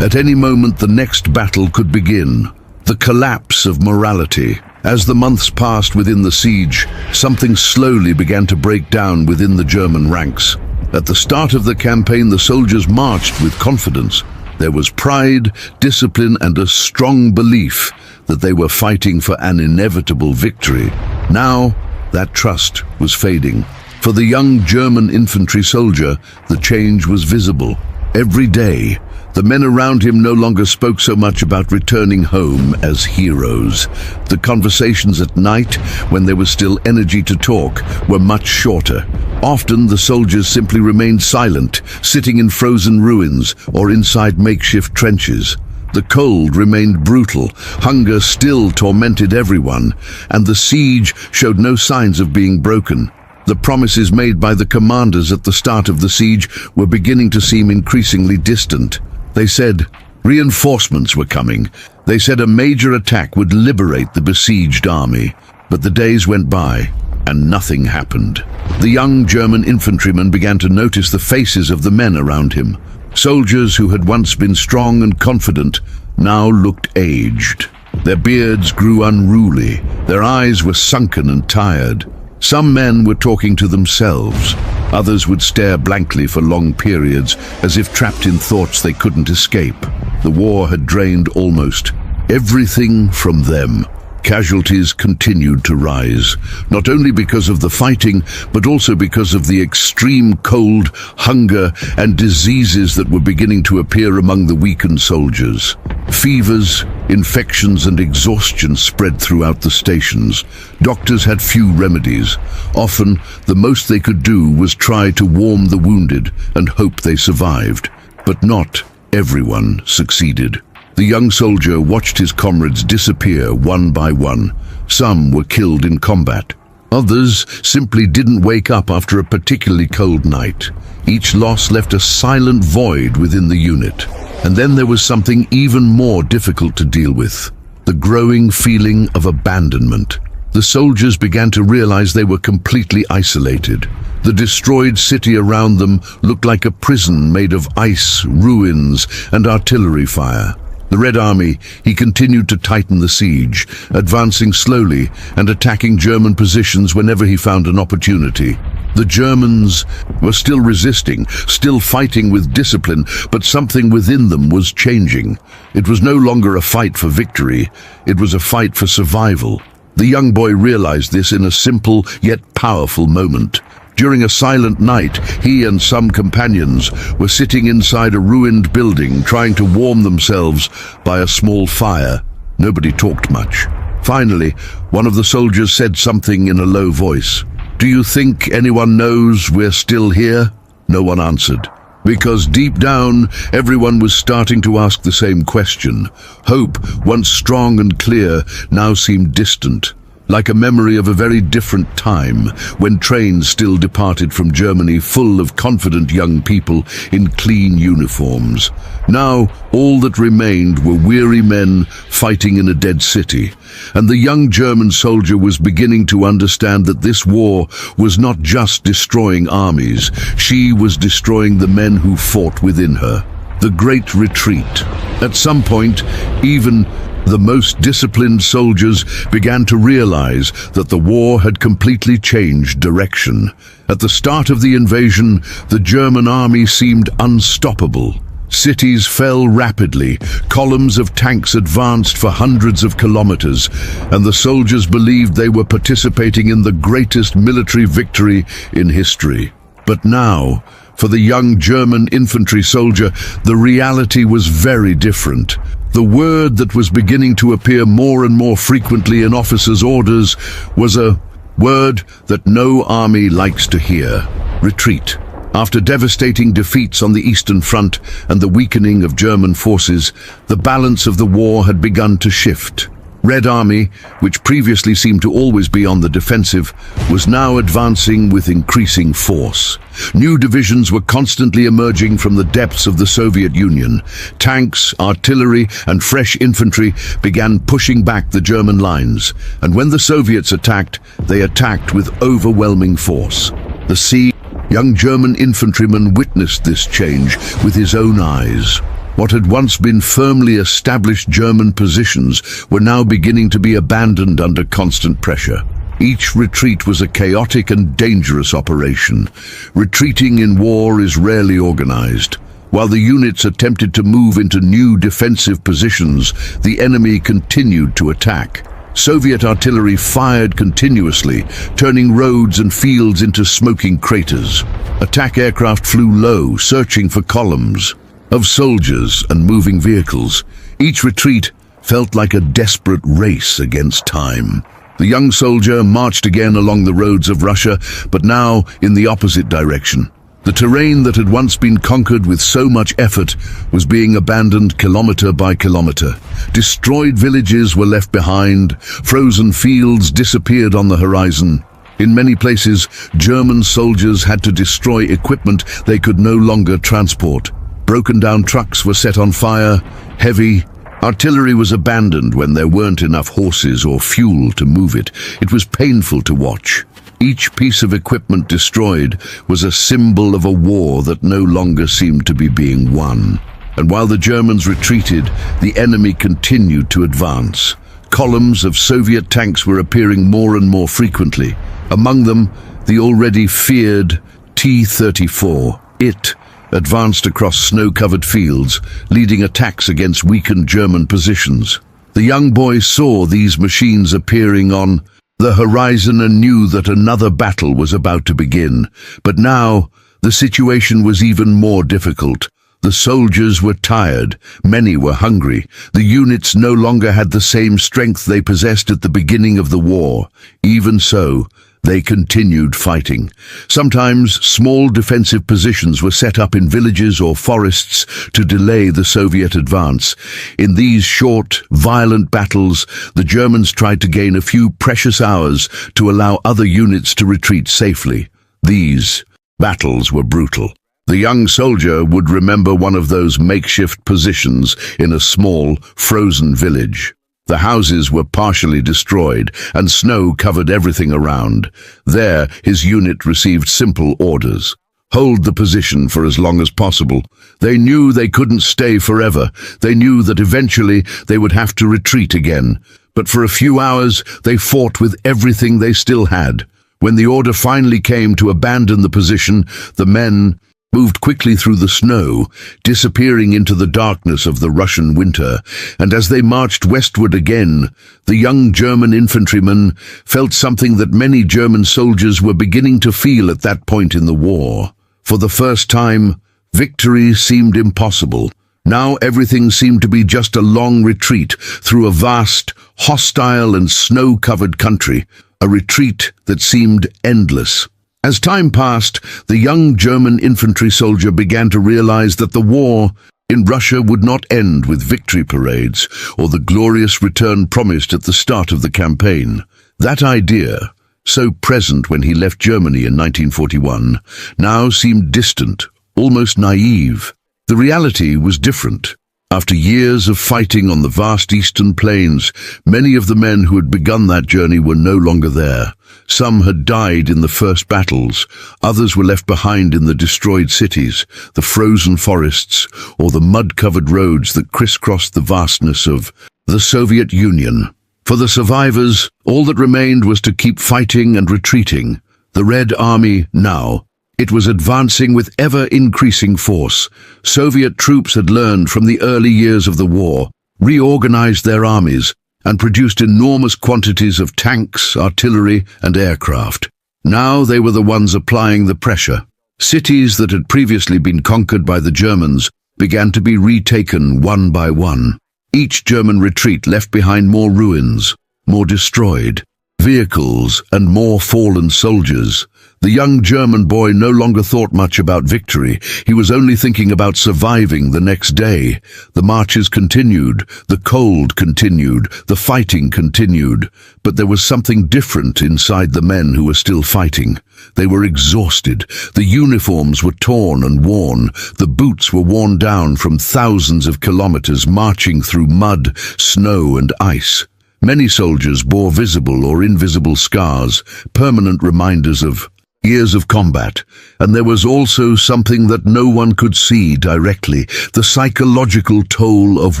At any moment, the next battle could begin. The collapse of morality. As the months passed within the siege, something slowly began to break down within the German ranks. At the start of the campaign, the soldiers marched with confidence. There was pride, discipline, and a strong belief that they were fighting for an inevitable victory. Now, that trust was fading. For the young German infantry soldier, the change was visible. Every day, the men around him no longer spoke so much about returning home as heroes. The conversations at night, when there was still energy to talk, were much shorter. Often the soldiers simply remained silent, sitting in frozen ruins or inside makeshift trenches. The cold remained brutal, hunger still tormented everyone, and the siege showed no signs of being broken. The promises made by the commanders at the start of the siege were beginning to seem increasingly distant. They said reinforcements were coming. They said a major attack would liberate the besieged army. But the days went by, and nothing happened. The young German infantryman began to notice the faces of the men around him. Soldiers who had once been strong and confident now looked aged. Their beards grew unruly. Their eyes were sunken and tired. Some men were talking to themselves. Others would stare blankly for long periods, as if trapped in thoughts they couldn't escape. The war had drained almost everything from them. Casualties continued to rise, not only because of the fighting, but also because of the extreme cold, hunger, and diseases that were beginning to appear among the weakened soldiers. Fevers, infections, and exhaustion spread throughout the stations. Doctors had few remedies. Often, the most they could do was try to warm the wounded and hope they survived. But not everyone succeeded. The young soldier watched his comrades disappear one by one. Some were killed in combat. Others simply didn't wake up after a particularly cold night. Each loss left a silent void within the unit. And then there was something even more difficult to deal with: the growing feeling of abandonment. The soldiers began to realize they were completely isolated. The destroyed city around them looked like a prison made of ice, ruins, and artillery fire. The Red Army, he continued to tighten the siege, advancing slowly and attacking German positions whenever he found an opportunity. The Germans were still resisting, still fighting with discipline, but something within them was changing. It was no longer a fight for victory, it was a fight for survival. The young boy realized this in a simple yet powerful moment. During a silent night, he and some companions were sitting inside a ruined building, trying to warm themselves by a small fire. Nobody talked much. Finally, one of the soldiers said something in a low voice. "Do you think anyone knows we're still here?" No one answered, because deep down, everyone was starting to ask the same question. Hope, once strong and clear, now seemed distant. Like a memory of a very different time, when trains still departed from Germany full of confident young people in clean uniforms. Now, all that remained were weary men fighting in a dead city, and the young German soldier was beginning to understand that this war was not just destroying armies, she was destroying the men who fought within her. The Great Retreat. At some point, even the most disciplined soldiers began to realize that the war had completely changed direction. At the start of the invasion, the German army seemed unstoppable. Cities fell rapidly, columns of tanks advanced for hundreds of kilometers, and the soldiers believed they were participating in the greatest military victory in history. But now, for the young German infantry soldier, the reality was very different. The word that was beginning to appear more and more frequently in officers' orders was a word that no army likes to hear: retreat. After devastating defeats on the Eastern Front and the weakening of German forces, the balance of the war had begun to shift. Red Army, which previously seemed to always be on the defensive, was now advancing with increasing force. New divisions were constantly emerging from the depths of the Soviet Union. Tanks, artillery, and fresh infantry began pushing back the German lines, and when the Soviets attacked, they attacked with overwhelming force. The young German infantryman witnessed this change with his own eyes. What had once been firmly established German positions were now beginning to be abandoned under constant pressure. Each retreat was a chaotic and dangerous operation. Retreating in war is rarely organized. While the units attempted to move into new defensive positions, the enemy continued to attack. Soviet artillery fired continuously, turning roads and fields into smoking craters. Attack aircraft flew low, searching for columns of soldiers and moving vehicles. Each retreat felt like a desperate race against time. The young soldier marched again along the roads of Russia, but now in the opposite direction. The terrain that had once been conquered with so much effort was being abandoned kilometer by kilometer. Destroyed villages were left behind, frozen fields disappeared on the horizon. In many places, German soldiers had to destroy equipment they could no longer transport. Broken down trucks were set on fire, heavy artillery was abandoned when there weren't enough horses or fuel to move it. It was painful to watch. Each piece of equipment destroyed was a symbol of a war that no longer seemed to be being won. And while the Germans retreated, the enemy continued to advance. Columns of Soviet tanks were appearing more and more frequently. Among them, the already feared T-34. It advanced across snow-covered fields, leading attacks against weakened German positions. The young boy saw these machines appearing on the horizon and knew that another battle was about to begin. But now, the situation was even more difficult. The soldiers were tired, many were hungry. The units no longer had the same strength they possessed at the beginning of the war. Even so, they continued fighting. Sometimes small defensive positions were set up in villages or forests to delay the Soviet advance. In these short, violent battles, the Germans tried to gain a few precious hours to allow other units to retreat safely. These battles were brutal. The young soldier would remember one of those makeshift positions in a small, frozen village. The houses were partially destroyed, and snow covered everything around. There, his unit received simple orders. Hold the position for as long as possible. They knew they couldn't stay forever. They knew that eventually they would have to retreat again. But for a few hours, they fought with everything they still had. When the order finally came to abandon the position, the men moved quickly through the snow, disappearing into the darkness of the Russian winter, and as they marched westward again, the young German infantrymen felt something that many German soldiers were beginning to feel at that point in the war. For the first time, victory seemed impossible. Now everything seemed to be just a long retreat through a vast, hostile and snow-covered country, a retreat that seemed endless. As time passed, the young German infantry soldier began to realize that the war in Russia would not end with victory parades or the glorious return promised at the start of the campaign. That idea, so present when he left Germany in 1941, now seemed distant, almost naive. The reality was different. After years of fighting on the vast eastern plains, many of the men who had begun that journey were no longer there. Some had died in the first battles, others were left behind in the destroyed cities, the frozen forests, or the mud-covered roads that crisscrossed the vastness of the Soviet Union. For the survivors, all that remained was to keep fighting and retreating. The Red Army now, it was advancing with ever-increasing force. Soviet troops had learned from the early years of the war, reorganized their armies, and produced enormous quantities of tanks, artillery, and aircraft. Now they were the ones applying the pressure. Cities that had previously been conquered by the Germans began to be retaken one by one. Each German retreat left behind more ruins, more destroyed vehicles, and more fallen soldiers. The young German boy no longer thought much about victory. He was only thinking about surviving the next day. The marches continued, the cold continued, the fighting continued. But there was something different inside the men who were still fighting. They were exhausted. The uniforms were torn and worn. The boots were worn down from thousands of kilometers marching through mud, snow, and ice. Many soldiers bore visible or invisible scars, permanent reminders of years of combat, and there was also something that no one could see directly, the psychological toll of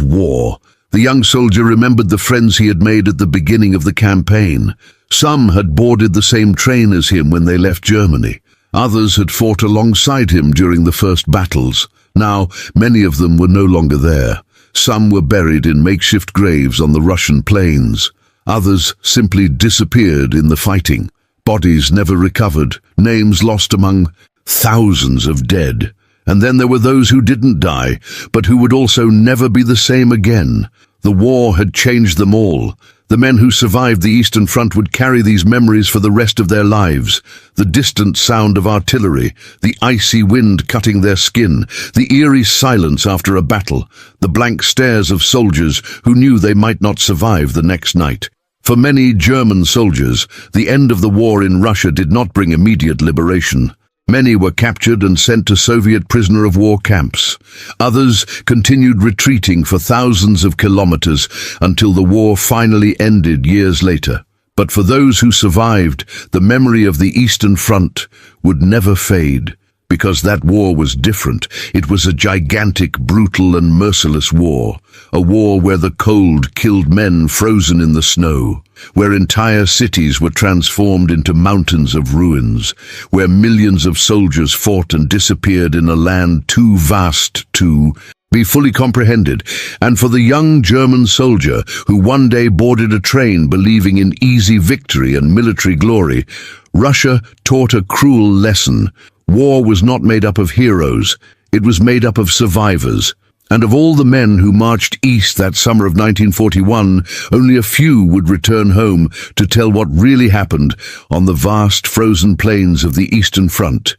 war. The young soldier remembered the friends he had made at the beginning of the campaign. Some had boarded the same train as him when they left Germany. Others had fought alongside him during the first battles. Now, many of them were no longer there. Some were buried in makeshift graves on the Russian plains. Others simply disappeared in the fighting. Bodies never recovered, names lost among thousands of dead. And then there were those who didn't die, but who would also never be the same again. The war had changed them all. The men who survived the Eastern Front would carry these memories for the rest of their lives. The distant sound of artillery, the icy wind cutting their skin, the eerie silence after a battle, the blank stares of soldiers who knew they might not survive the next night. For many German soldiers, the end of the war in Russia did not bring immediate liberation. Many were captured and sent to Soviet prisoner of war camps. Others continued retreating for thousands of kilometers until the war finally ended years later. But for those who survived, the memory of the Eastern Front would never fade. Because that war was different. It was a gigantic, brutal and merciless war. A war where the cold killed men frozen in the snow. Where entire cities were transformed into mountains of ruins. Where millions of soldiers fought and disappeared in a land too vast to be fully comprehended. And for the young German soldier who one day boarded a train believing in easy victory and military glory, Russia taught a cruel lesson. War was not made up of heroes, it was made up of survivors. And of all the men who marched east that summer of 1941, only a few would return home to tell what really happened on the vast frozen plains of the Eastern Front.